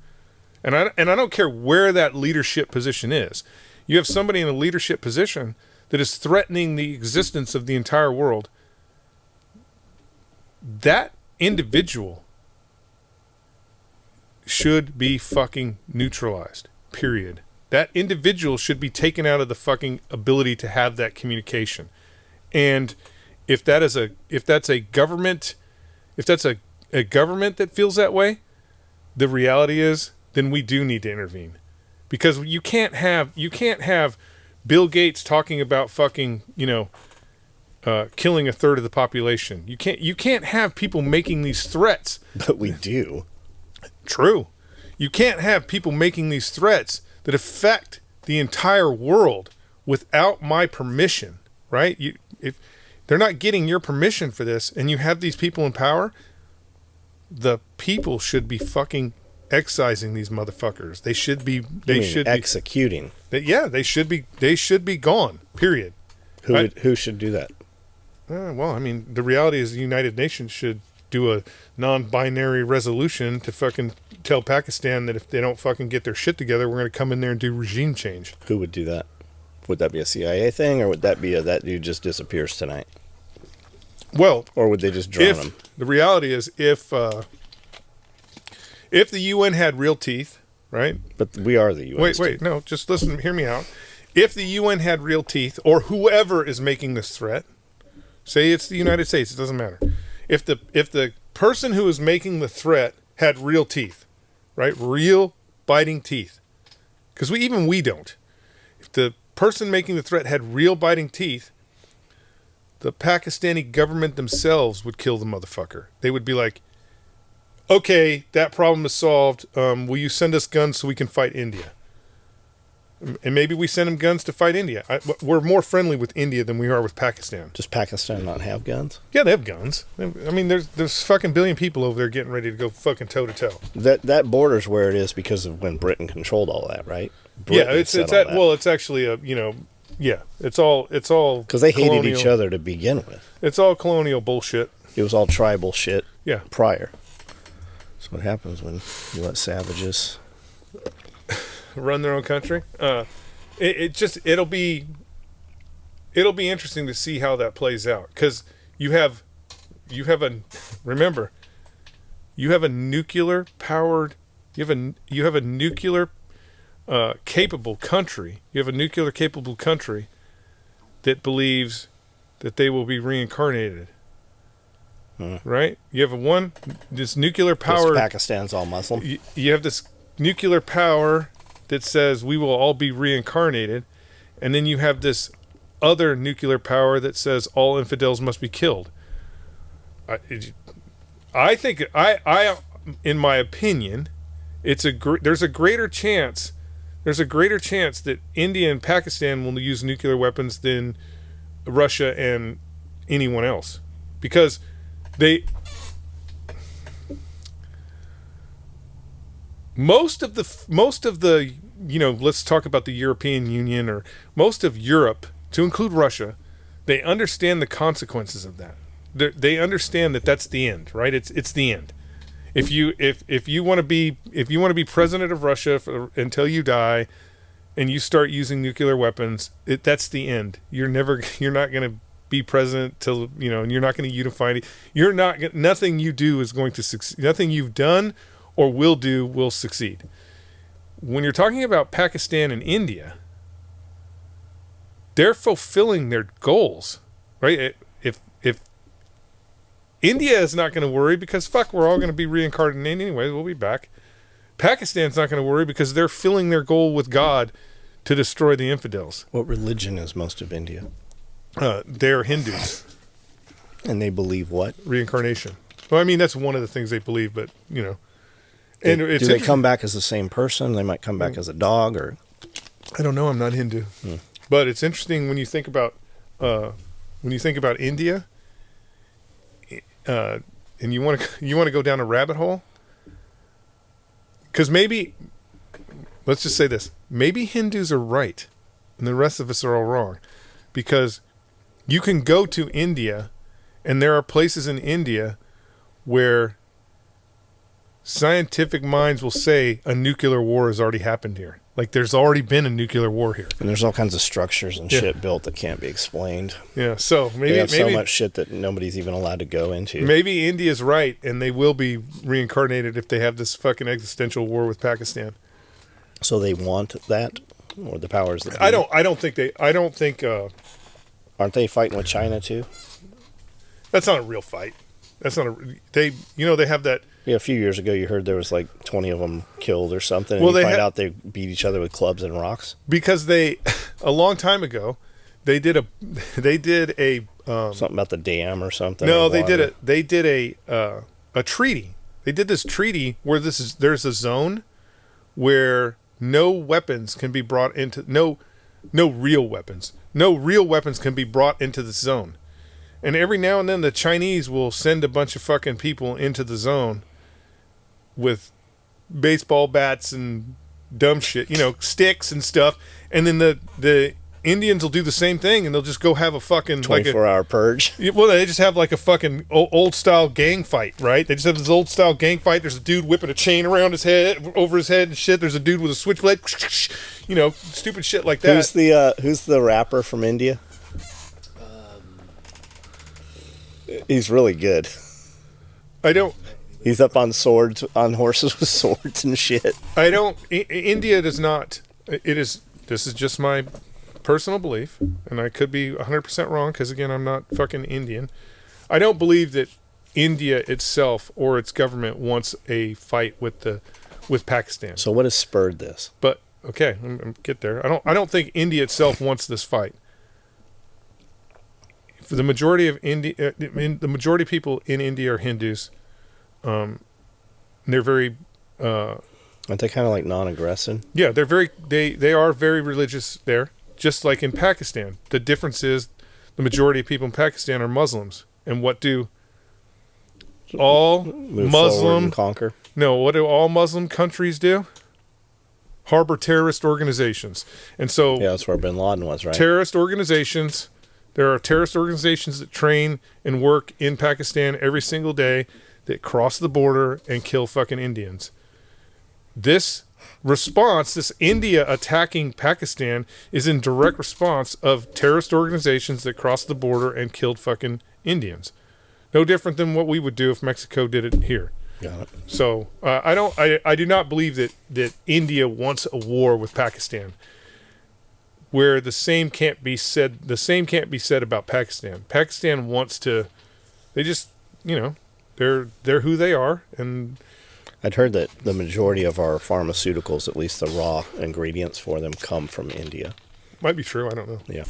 and I don't care where that leadership position is. You have somebody in a leadership position that is threatening the existence of the entire world. That individual should be fucking neutralized. Period. That individual should be taken out of the fucking ability to have that communication. And if that's a government that feels that way, the reality is then we do need to intervene. Because you can't have Bill Gates talking about fucking, killing a third of the population. You can't have people making these threats. But we do. True. You can't have people making these threats that affect the entire world without my permission, right? If they're not getting your permission for this, and you have these people in power, the people should be fucking excising these motherfuckers. They should be executing. They should be gone. Period. Who should do that? Well, I mean, the reality is the United Nations should do a non-binary resolution to fucking tell Pakistan that if they don't fucking get their shit together, we're going to come in there and do regime change. Who would do that? Would that be a CIA thing, or would that be that dude just disappears tonight? Well, or would they just drown him? The reality is, if the UN had real teeth, right? But we are the UN. Wait, no, just listen, hear me out. If the UN had real teeth, or whoever is making this threat, say it's the United States, it doesn't matter. If the person who is making the threat had real teeth, right? Real biting teeth. Because we don't. If the person making the threat had real biting teeth, the Pakistani government themselves would kill the motherfucker. They would be like, okay, that problem is solved. Will you send us guns so we can fight India? And maybe we send them guns to fight India. We're more friendly with India than we are with Pakistan. Does Pakistan not have guns? Yeah, they have guns. I mean, there's fucking billion people over there getting ready to go fucking toe to toe. That border's where it is because of when Britain controlled all that, right? Yeah, it's actually it's all because they hated each other to begin with. It's all colonial bullshit. It was all tribal shit. Yeah, prior. That's what happens when you let savages run their own country. It'll be interesting to see how that plays out, because you have a nuclear powered, you have a nuclear capable country. You have a nuclear capable country that believes that they will be reincarnated. Right? You have this nuclear power. Pakistan's all Muslim. You have this nuclear power that says we will all be reincarnated, and then you have this other nuclear power that says all infidels must be killed. I think, in my opinion, there's a greater chance that India and Pakistan will use nuclear weapons than Russia and anyone else, because most of the let's talk about the European Union, or most of Europe, to include Russia, they understand the consequences of that. They understand that that's the end, right? It's the end. If you want to be president of Russia until you die, and you start using nuclear weapons, that's the end. You're not going to be president till, and you're not going to unify it. Nothing you do is going to succeed. Nothing you've done or will do will succeed. When you're talking about Pakistan and India, they're fulfilling their goals, right? If India is not going to worry because we're all going to be reincarnated anyway, we'll be back. Pakistan's not going to worry because they're filling their goal with God to destroy the infidels. What religion is most of India? They're Hindus. And they believe what? Reincarnation. Well, I mean, that's one of the things they believe, but, And do they come back as the same person? They might come back as a dog, or... I don't know. I'm not Hindu. But it's interesting when you think about India, and you want to go down a rabbit hole, because maybe, let's just say this, maybe Hindus are right and the rest of us are all wrong, because you can go to India and there are places in India where scientific minds will say a nuclear war has already happened here. Like, there's already been a nuclear war here. And there's all kinds of structures and shit built that can't be explained. Yeah, so maybe... They have so much shit that nobody's even allowed to go into. Maybe India's right, and they will be reincarnated if they have this fucking existential war with Pakistan. So they want that? Or the powers that be? I don't think... Aren't they fighting with China, too? That's not a real fight. That's not they have that... Yeah, a few years ago, you heard there was like 20 of them killed or something. Well, and you find out they beat each other with clubs and rocks. Because a long time ago, they did a something about the dam or something. No, they did a treaty. They did this treaty where there's a zone where no weapons can be brought into no real weapons can be brought into the zone. And every now and then the Chinese will send a bunch of fucking people into the zone with baseball bats and dumb shit, sticks and stuff. And then the Indians will do the same thing, and they'll just go have a fucking 24-hour purge. Well, they just have like a fucking old style gang fight, right? They just have this old style gang fight. There's a dude whipping a chain around his head, over his head and shit. There's a dude with a switchblade, you know, stupid shit like that. Who's the rapper from India? He's really good. He's up on swords, on horses with swords and shit. India does not. This is just my personal belief, and I could be 100% wrong because, again, I'm not fucking Indian. I don't believe that India itself or its government wants a fight with Pakistan. So what has spurred this? But okay, I'm get there. I don't think India itself wants this fight. For the majority of the majority of people in India are Hindus. They're very. Aren't they kind of like non-aggressive? Yeah, they are very religious there, just like in Pakistan. The difference is the majority of people in Pakistan are Muslims. And what do all Move Muslim forward and conquer? No, what do all Muslim countries do? Harbor terrorist organizations. And so yeah, that's where Bin Laden was, right? Terrorist organizations. There are terrorist organizations that train and work in Pakistan every single day that cross the border and kill fucking Indians. This response, this India attacking Pakistan, is in direct response of terrorist organizations that crossed the border and killed fucking Indians. No different than what we would do if Mexico did it here. Got it. So I do not believe that India wants a war with Pakistan. Where the same can't be said about Pakistan. Pakistan wants to. They just, they're who they are, and I'd heard that the majority of our pharmaceuticals, at least the raw ingredients for them, come from India. Might be true. I don't know. Yeah.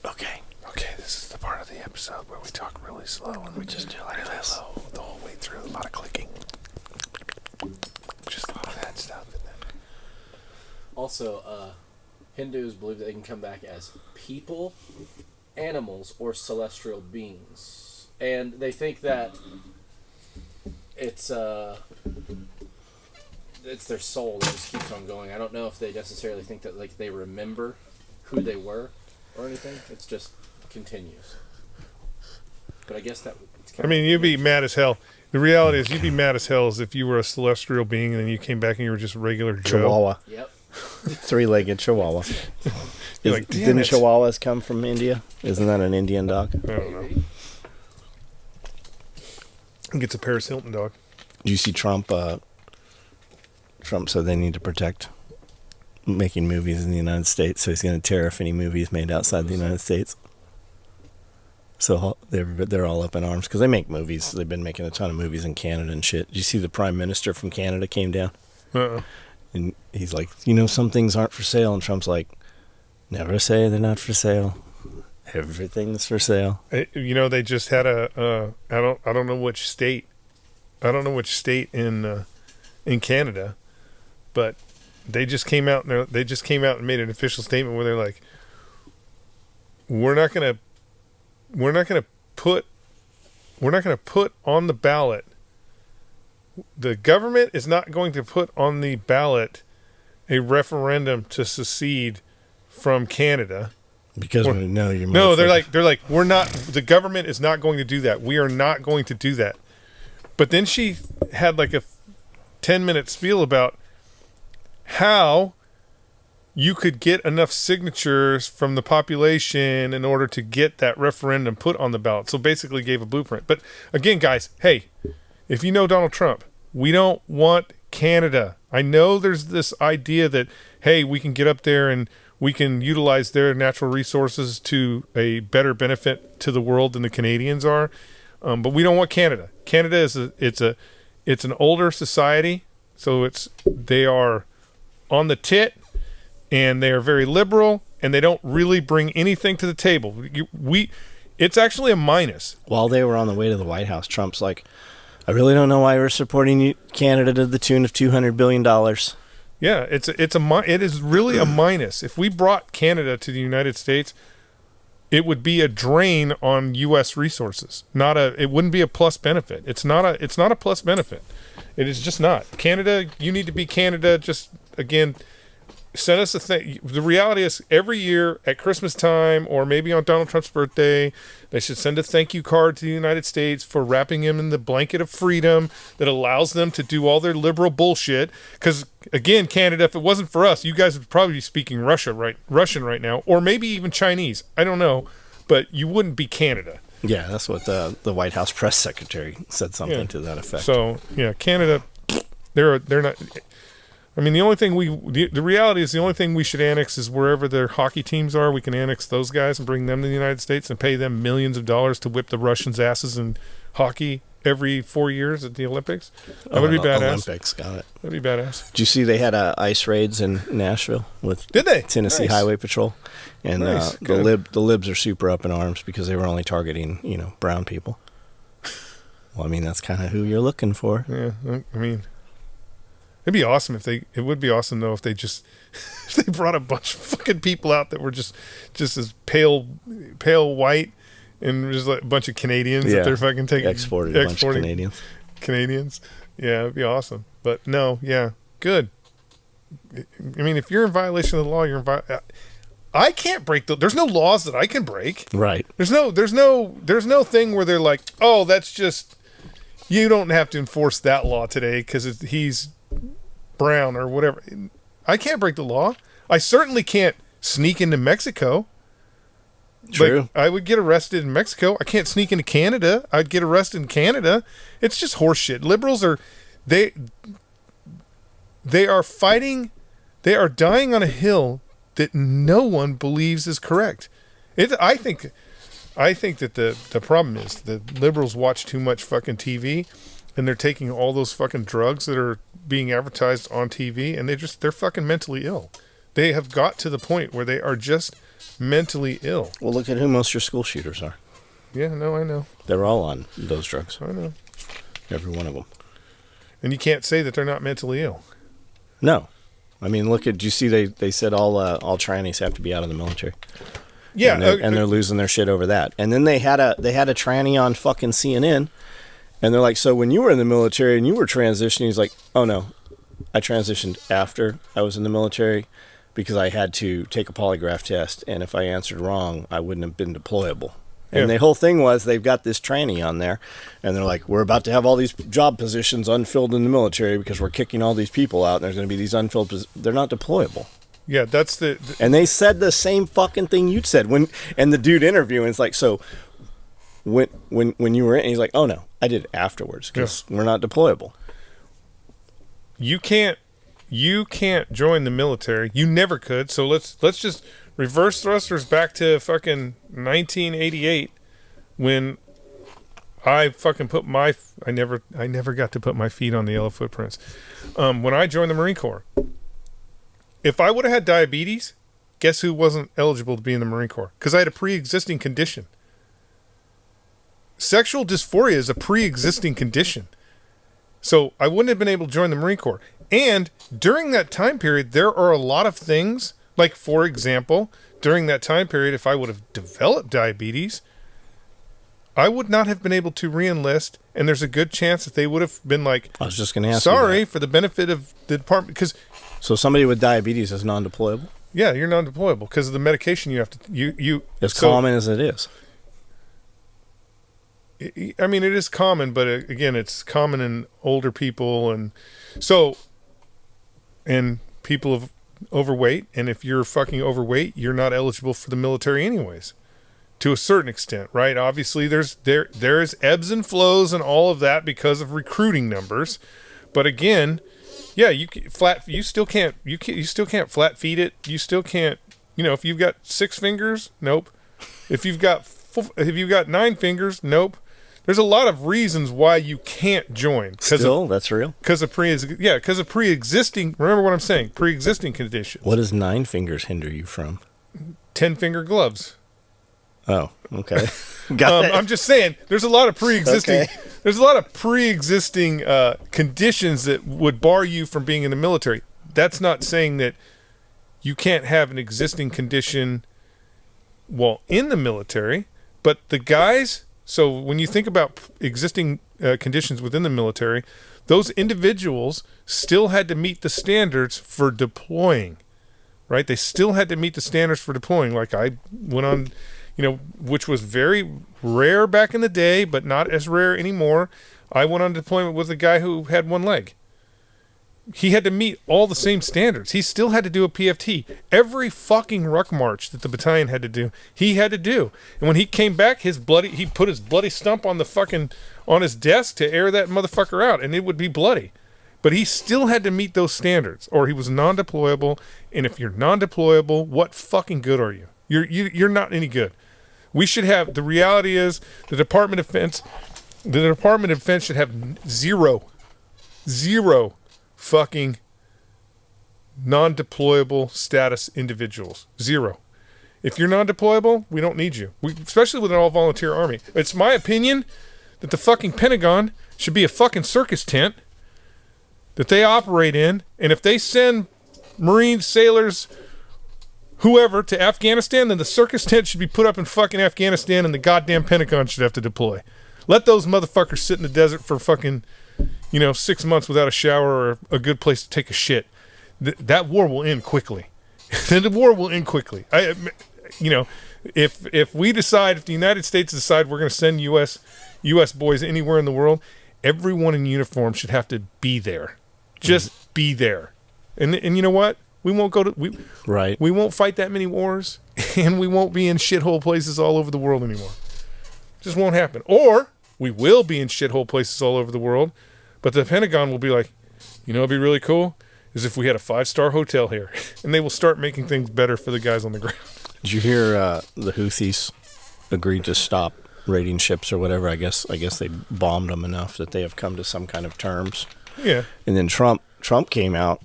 Okay. This is the part of the episode where we talk really slow and we just do like really slow the whole way through. A lot of clicking. Just a lot of that stuff. And then Also, Hindus believe that they can come back as people, animals, or celestial beings, and they think that it's their soul that just keeps on going. I don't know if they necessarily think that like they remember who they were or anything. It's just continues. But I guess that. you'd be mad as hell. The reality is, you'd be mad as hell as if you were a celestial being and then you came back and you were just regular Joe. Chihuahua. Yep. Three-legged Chihuahua. You're like, damn Didn't it. Chihuahuas come from India? Isn't that an Indian dog? I don't know. I think it's a Paris Hilton dog. Do you see Trump? Trump said they need to protect making movies in the United States, so he's going to tariff any movies made outside the United States. So they're all up in arms because they make movies. They've been making a ton of movies in Canada and shit. Did you see the Prime Minister from Canada came down? Uh-uh. And he's like, some things aren't for sale. And Trump's like, never say they're not for sale. Everything's for sale. They just had I don't know which state. I don't know which state in Canada, but they just came out and made an official statement where they're like, we're not gonna put on the ballot. The government is not going to put on the ballot a referendum to secede from Canada. Because we know you're. No, they're like, we're not. The government is not going to do that. We are not going to do that. But then she had like a 10-minute spiel about how you could get enough signatures from the population in order to get that referendum put on the ballot. So basically gave a blueprint. But again, guys, hey, if you know Donald Trump, we don't want Canada. I know there's this idea that, hey, we can get up there and we can utilize their natural resources to a better benefit to the world than the Canadians are. But we don't want Canada. Canada is it's an older society. So they are on the tit, and they are very liberal, and they don't really bring anything to the table. It's actually a minus. While they were on the way to the White House, Trump's like, I really don't know why we're supporting Canada to the tune of $200 billion. Yeah, it is really a minus. If we brought Canada to the United States, it would be a drain on U.S. resources. It wouldn't be a plus benefit. It's not a plus benefit. It is just not. Canada, you need to be Canada. Just, again, send us a thing. The reality is every year at Christmas time or maybe on Donald Trump's birthday, they should send a thank you card to the United States for wrapping him in the blanket of freedom that allows them to do all their liberal bullshit. Because, again, Canada, if it wasn't for us, you guys would probably be speaking Russian right now, or maybe even Chinese. I don't know, but you wouldn't be Canada. Yeah, that's what the White House press secretary said, something to that effect. So, yeah, Canada, they're not... I mean, the only thing the reality is the only thing we should annex is wherever their hockey teams are. We can annex those guys and bring them to the United States and pay them millions of dollars to whip the Russians' asses in hockey every 4 years at the Olympics. That would be badass. Olympics, got it. That'd be badass. Did you see they had ice raids in Nashville with Did they? Tennessee Nice. Highway Patrol? And Nice. the libs are super up in arms because they were only targeting, brown people. Well, I mean, that's kind of who you're looking for. Yeah, I mean... It'd be awesome it would be awesome though if they just if they brought a bunch of fucking people out that were just as pale white and just like a bunch of Canadians that they're fucking taking exported a bunch of Canadians. Yeah, it'd be awesome. But no, yeah, good. I mean, if you're in violation of the law, you're in I can't break there's no laws that I can break. Right. There's no thing where they're like, "Oh, that's just you don't have to enforce that law today cuz he's brown or whatever." I can't break the law. I certainly can't sneak into Mexico. True. Like, I would get arrested in Mexico. I can't sneak into Canada. I'd get arrested in Canada. It's just horseshit. Liberals are they are fighting. They are dying on a hill that no one believes is correct. I think that the problem is that liberals watch too much fucking TV. And they're taking all those fucking drugs that are being advertised on TV, and they're fucking mentally ill. They have got to the point where they are just mentally ill. Well, look at who most of your school shooters are. Yeah, no, I know. They're all on those drugs. I know. Every one of them. And you can't say that they're not mentally ill. No. I mean, do you see they said all trannies have to be out of the military. Yeah. And they're losing their shit over that. And then they had a tranny on fucking CNN. And they're like, so when you were in the military and you were transitioning, he's like, oh no, I transitioned after I was in the military because I had to take a polygraph test. And if I answered wrong, I wouldn't have been deployable. And the whole thing was they've got this tranny on there. And they're like, we're about to have all these job positions unfilled in the military because we're kicking all these people out. And there's going to be these unfilled positions. They're not deployable. Yeah, that's the... And they said the same fucking thing you said. And the dude interviewing is like, so... When you were in, he's like, oh no, I did it afterwards because we're not deployable. You can't join the military. You never could. So let's just reverse thrusters back to fucking 1988 when I fucking I never got to put my feet on the yellow footprints. When I joined the Marine Corps, if I would have had diabetes, guess who wasn't eligible to be in the Marine Corps? Because I had a pre-existing condition. Sexual dysphoria is a pre-existing condition. So I wouldn't have been able to join the Marine Corps. And during that time period, there are a lot of things, like, for example, during that time period, if I would have developed diabetes, I would not have been able to re-enlist, and there's a good chance that they would have been like, I was just going to ask sorry, you that. for the benefit of the department, because... So somebody with diabetes is non-deployable? Yeah, you're non-deployable because of the medication you have to... As common as it is. I mean, it is common, but again, it's common in older people and people of overweight. And if you're fucking overweight, you're not eligible for the military anyways, to a certain extent, right? Obviously, there's ebbs and flows and all of that because of recruiting numbers. But again, yeah, you still can't flat feed it. You still can't, if you've got 6 fingers, nope. If you've got 9 fingers, nope. There's a lot of reasons why you can't join. That's real? Because of pre-existing, remember what I'm saying, pre-existing conditions. What does 9 fingers hinder you from? 10-finger gloves. Oh, okay. Got it. I'm just saying, there's a lot of pre-existing, conditions that would bar you from being in the military. That's not saying that you can't have an existing condition while in the military, but the guys... So when you think about existing conditions within the military, those individuals still had to meet the standards for deploying, right? They still had to meet the standards for deploying. Like I went on, which was very rare back in the day, but not as rare anymore. I went on deployment with a guy who had one leg. He had to meet all the same standards. He still had to do a PFT. Every fucking ruck march that the battalion had to do, he had to do. And when he came back, he put his bloody stump on his desk to air that motherfucker out, and it would be bloody. But he still had to meet those standards, or he was non-deployable. And if you're non-deployable, what fucking good are you? You're not any good. We should have, the reality is the Department of Defense should have zero fucking non-deployable status individuals. Zero. If you're non-deployable, we don't need you. Especially with an all-volunteer army. It's my opinion that the fucking Pentagon should be a fucking circus tent that they operate in, and if they send Marines, sailors, whoever to Afghanistan, then the circus tent should be put up in fucking Afghanistan, and the goddamn Pentagon should have to deploy. Let those motherfuckers sit in the desert for fucking 6 months without a shower or a good place to take a shit. That war will end quickly. The war will end quickly. If we decide, if the United States decide we're going to send U.S. boys anywhere in the world, everyone in uniform should have to be there. Just be there. And you know what? We won't we won't fight that many wars, and we won't be in shithole places all over the world anymore. Just won't happen. Or we will be in shithole places all over the world, but the Pentagon will be like, it'd be really cool is if we had a 5-star hotel here, and they will start making things better for the guys on the ground. Did you hear the Houthis agreed to stop raiding ships or whatever? I guess they bombed them enough that they have come to some kind of terms. Yeah. And then Trump came out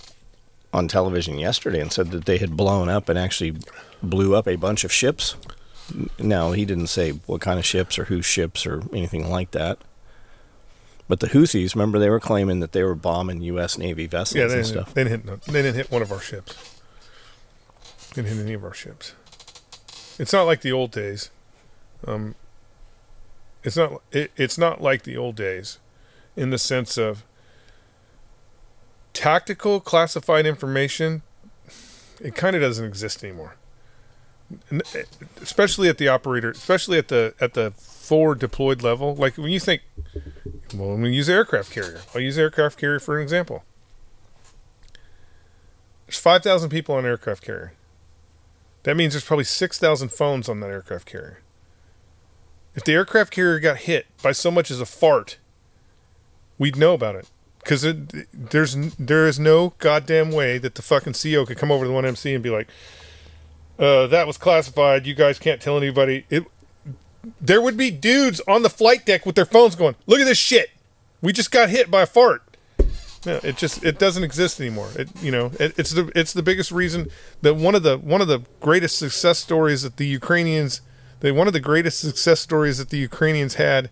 on television yesterday and said that they had blown up and actually blew up a bunch of ships. Now, he didn't say what kind of ships or whose ships or anything like that. But the Houthis, remember, they were claiming that they were bombing U.S. Navy vessels and stuff. They didn't hit one of our ships. They didn't hit any of our ships. It's not like the old days. It's not like the old days in the sense of tactical classified information. It kind of doesn't exist anymore. Especially at the operator, especially at the forward deployed level. Like when you think, well, I'm going to use aircraft carrier. I'll use aircraft carrier for an example. There's 5,000 people on an aircraft carrier. That means there's probably 6,000 phones on that aircraft carrier. If the aircraft carrier got hit by so much as a fart, we'd know about it. Because there is no goddamn way that the fucking CO could come over to the 1MC and be like, that was classified. You guys can't tell anybody. There would be dudes on the flight deck with their phones going, look at this shit. We just got hit by a fart. No, it doesn't exist anymore. It's the biggest reason that one of the greatest success stories that the Ukrainians had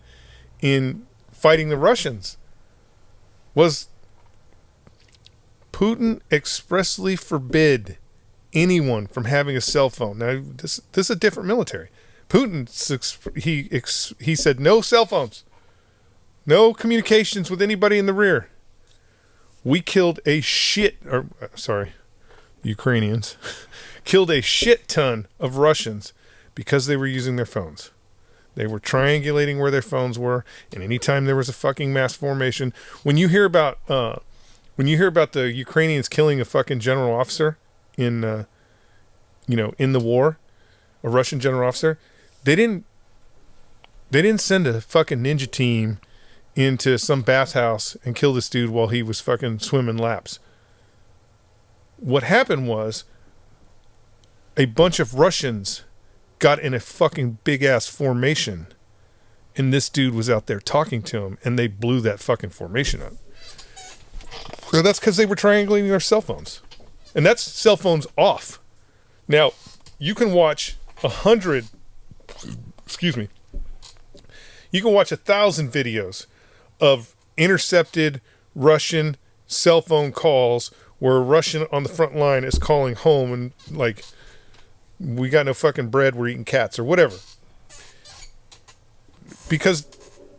in fighting the Russians was Putin expressly forbid anyone from having a cell phone. Now, this is a different military. Putin, he said no cell phones, no communications with anybody in the rear. We killed Ukrainians killed a shit ton of Russians because they were using their phones. They were triangulating where their phones were, and anytime there was a fucking mass formation, when you hear about the Ukrainians killing a fucking general officer in the war, a Russian general officer, they didn't send a fucking ninja team into some bathhouse and kill this dude while he was fucking swimming laps. What happened was a bunch of Russians got in a fucking big ass formation, and this dude was out there talking to him, and they blew that fucking formation up. So that's because they were triangulating their cell phones, and that's cell phones off. Now you can watch 1,000 videos of intercepted Russian cell phone calls where a Russian on the front line is calling home and like, we got no fucking bread, we're eating cats or whatever. Because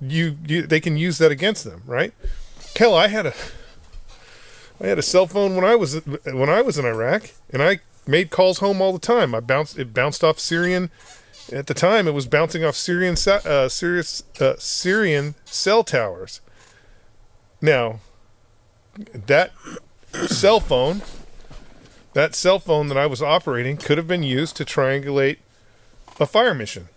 they can use that against them, right? Hell, I had a cell phone when I was in Iraq, and I made calls home all the time. It bounced off Syrian. At the time, it was bouncing off Syrian cell towers. Now, that cell phone that I was operating could have been used to triangulate a fire mission.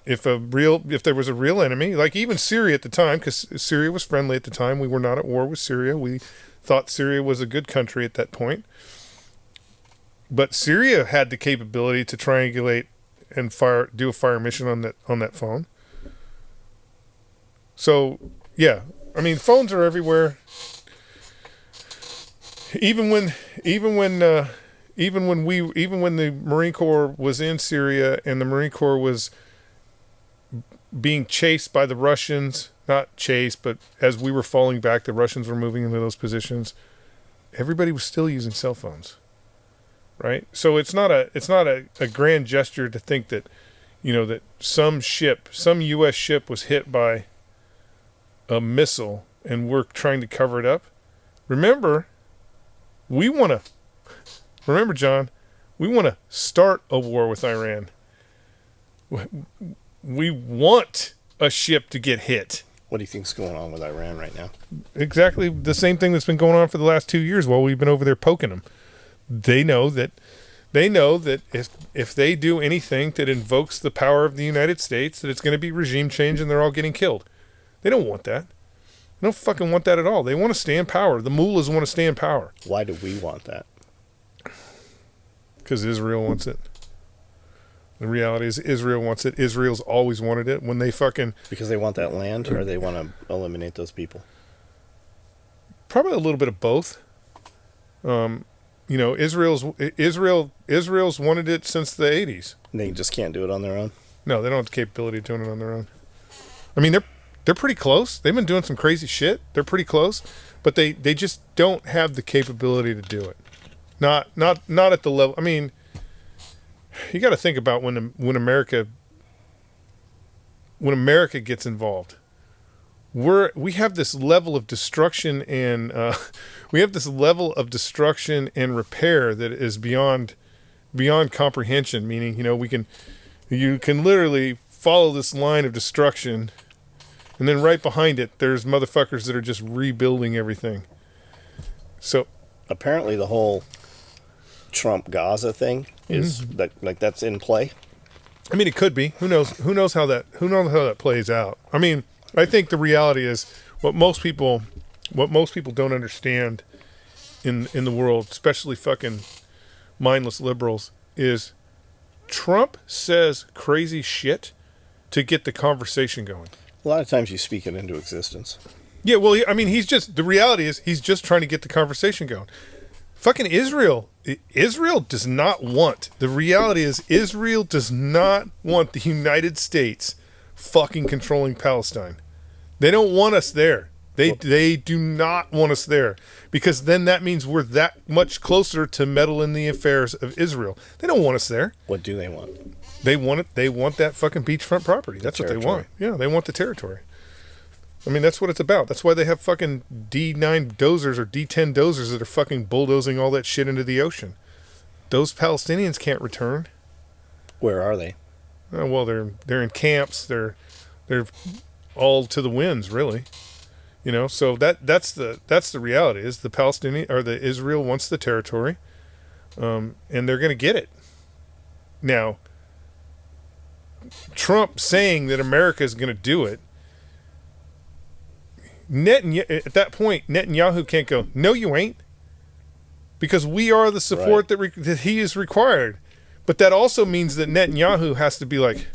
If there was a real enemy, like even Syria at the time, because Syria was friendly at the time. We were not at war with Syria. We thought Syria was a good country at that point. But Syria had the capability to triangulate and do a fire mission on that phone. So yeah, I mean, phones are everywhere. Even when the Marine Corps was in Syria and the Marine Corps was being chased by the Russians, not chased, but as we were falling back, the Russians were moving into those positions. Everybody was still using cell phones, right? So it's not a grand gesture to think that, that some U.S. ship was hit by a missile and we're trying to cover it up. Remember, John, we want to start a war with Iran. We want a ship to get hit. What do you think's going on with Iran right now? Exactly the same thing that's been going on for the last 2 years while we've been over there poking them. They know that if they do anything that invokes the power of the United States, that it's going to be regime change and they're all getting killed. They don't want that. They don't fucking want that at all. They want to stay in power. The mullahs want to stay in power. Why do we want that? Because Israel wants it. The reality is Israel wants it. Israel's always wanted it. When they Because they want that land, or they want to eliminate those people? Probably a little bit of both. Israel's wanted it since the 80s. They just can't do it on their own? No, they don't have the capability of doing it on their own. I mean, they're pretty close. They've been doing some crazy shit. They're pretty close, but they just don't have the capability to do it. Not at the level. I mean, you got to think about when America gets involved. We have this level of destruction and repair that is beyond comprehension. Meaning, you can literally follow this line of destruction, and then right behind it, there's motherfuckers that are just rebuilding everything. So apparently, the whole Trump Gaza thing is that's in play. I mean, it could be. Who knows how that plays out. I mean, I think the reality is what most people don't understand in the world, especially fucking mindless liberals, is Trump says crazy shit to get the conversation going. A lot of times you speak it into existence. Yeah, well, I mean, the reality is he's just trying to get the conversation going. Fucking Israel does not want, the reality is Israel does not want the United States fucking controlling Palestine. They don't want us there. They do not want us there, because then that means we're that much closer to meddle in the affairs of Israel. They don't want us there. What do they want? They want it. They want that fucking beachfront property. That's what they want. Yeah, they want the territory. I mean, that's what it's about. That's why they have fucking D9 dozers or D10 dozers that are fucking bulldozing all that shit into the ocean. Those Palestinians can't return. Where are they? Well, they're in camps. They're all to the winds, really. So that's the reality. Is the Palestinian or the Israel wants the territory, and they're going to get it. Now, Trump saying that America is going to do it. At that point, Netanyahu can't go, no, you ain't, because we are the support that he is required. But that also means that Netanyahu has to be like,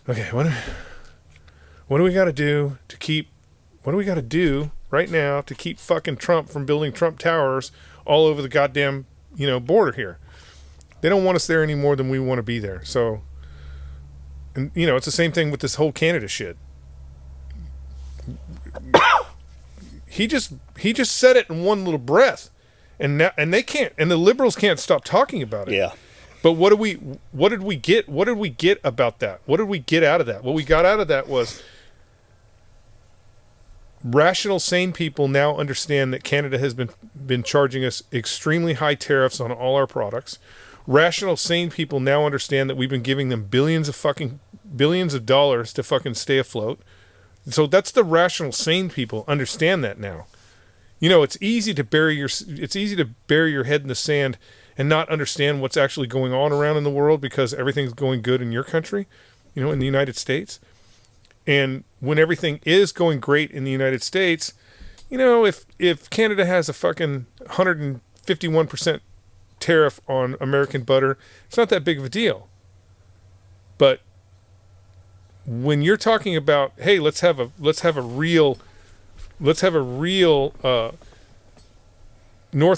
okay, what do we got to do to keep? What do we got to do right now to keep fucking Trump from building Trump towers all over the goddamn border here? They don't want us there any more than we want to be there. So, and it's the same thing with this whole Canada shit. He just said it in one little breath, and they can't, and the liberals can't stop talking about it. Yeah. But what did we get? What did we get about that? What did we get out of that? What we got out of that was rational, sane people now understand that Canada has been charging us extremely high tariffs on all our products. Rational, sane people now understand that we've been giving them billions of dollars to fucking stay afloat. So that's the rational, sane people understand that now. You know, it's easy to bury your head in the sand and not understand what's actually going on around in the world because everything's going good in your country, you know, in the United States. And when everything is going great in the United States, you know, if Canada has a fucking 151% tariff on American butter, it's not that big of a deal. But when you're talking about, hey, let's have a real North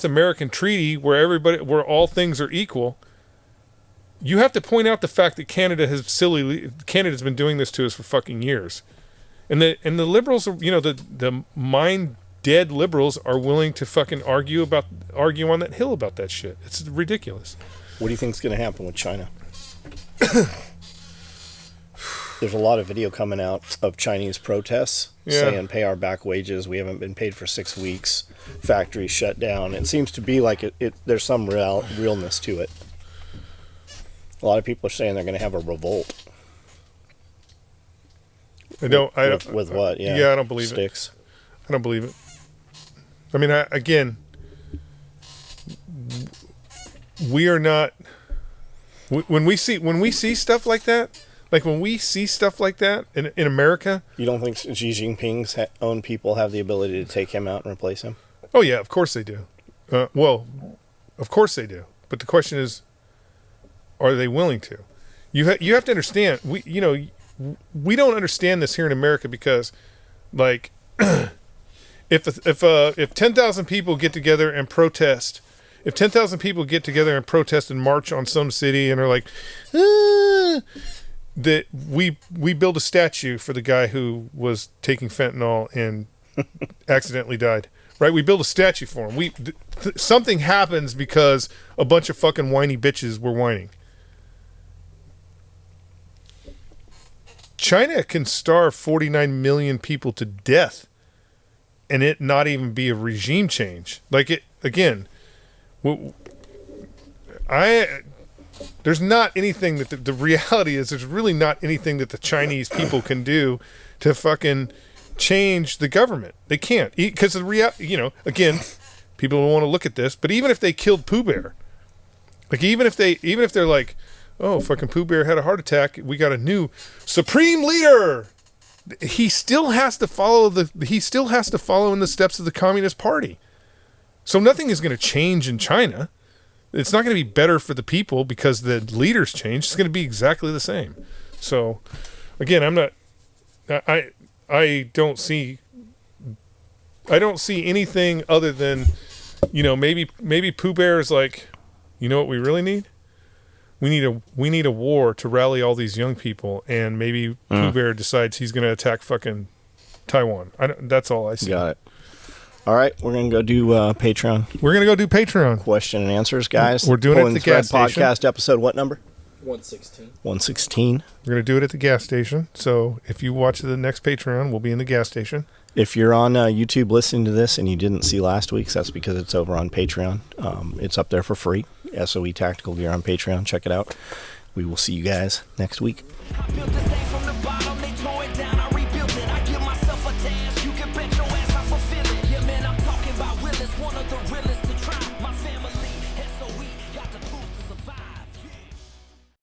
American treaty where all things are equal, you have to point out the fact that Canada's been doing this to us for fucking years, and the liberals are, you know, the mind dead liberals are willing to fucking argue on that hill about that shit. It's ridiculous. What do you think is going to happen with China? There's a lot of video coming out of Chinese protests saying pay our back wages. We haven't been paid for 6 weeks. Factories shut down. It seems to be like there's some realness to it. A lot of people are saying they're going to have a revolt. I don't. With what? Yeah. Yeah, I don't believe Sticks. I don't believe it. I mean, again, we are not. When we see stuff like that, like when we see stuff like that in America, you don't think Xi Jinping's own people have the ability to take him out and replace him? Oh yeah, of course they do. Well, of course they do. But the question is, are they willing to? You have to understand. We don't understand this here in America because, like, if 10,000 people get together and protest, if 10,000 people get together and protest and march on some city and are like, that we build a statue for the guy who was taking fentanyl and accidentally died. Right? We build a statue for him. Something happens because a bunch of fucking whiny bitches were whining. China can starve 49 million people to death and it not even be a regime change. Like, it again, there's not anything that the reality is there's really not anything that the Chinese people can do to fucking change the government. They can't, because again, people don't want to look at this, but even if they killed Pooh Bear, like even if they're like, oh, fucking Pooh Bear had a heart attack, we got a new supreme leader, he still has to follow in the steps of the Communist Party. So nothing is going to change in China. It's not going to be better for the people because the leaders change. It's going to be exactly the same. So again, I don't see anything other than, maybe Pooh Bear is like, you know what we really need? We need a war to rally all these young people, and maybe Pooh Bear decides he's going to attack fucking Taiwan. That's all I see. Got it. All right, we're going to go do Patreon. We're going to go do Patreon. Question and answers, guys. We're doing it at the gas station. Podcast episode, what number? 116. 116. We're going to do it at the gas station. So if you watch the next Patreon, we'll be in the gas station. If you're on YouTube listening to this and you didn't see last week's, that's because it's over on Patreon. It's up there for free. SOE Tactical Gear on Patreon. Check it out. We will see you guys next week.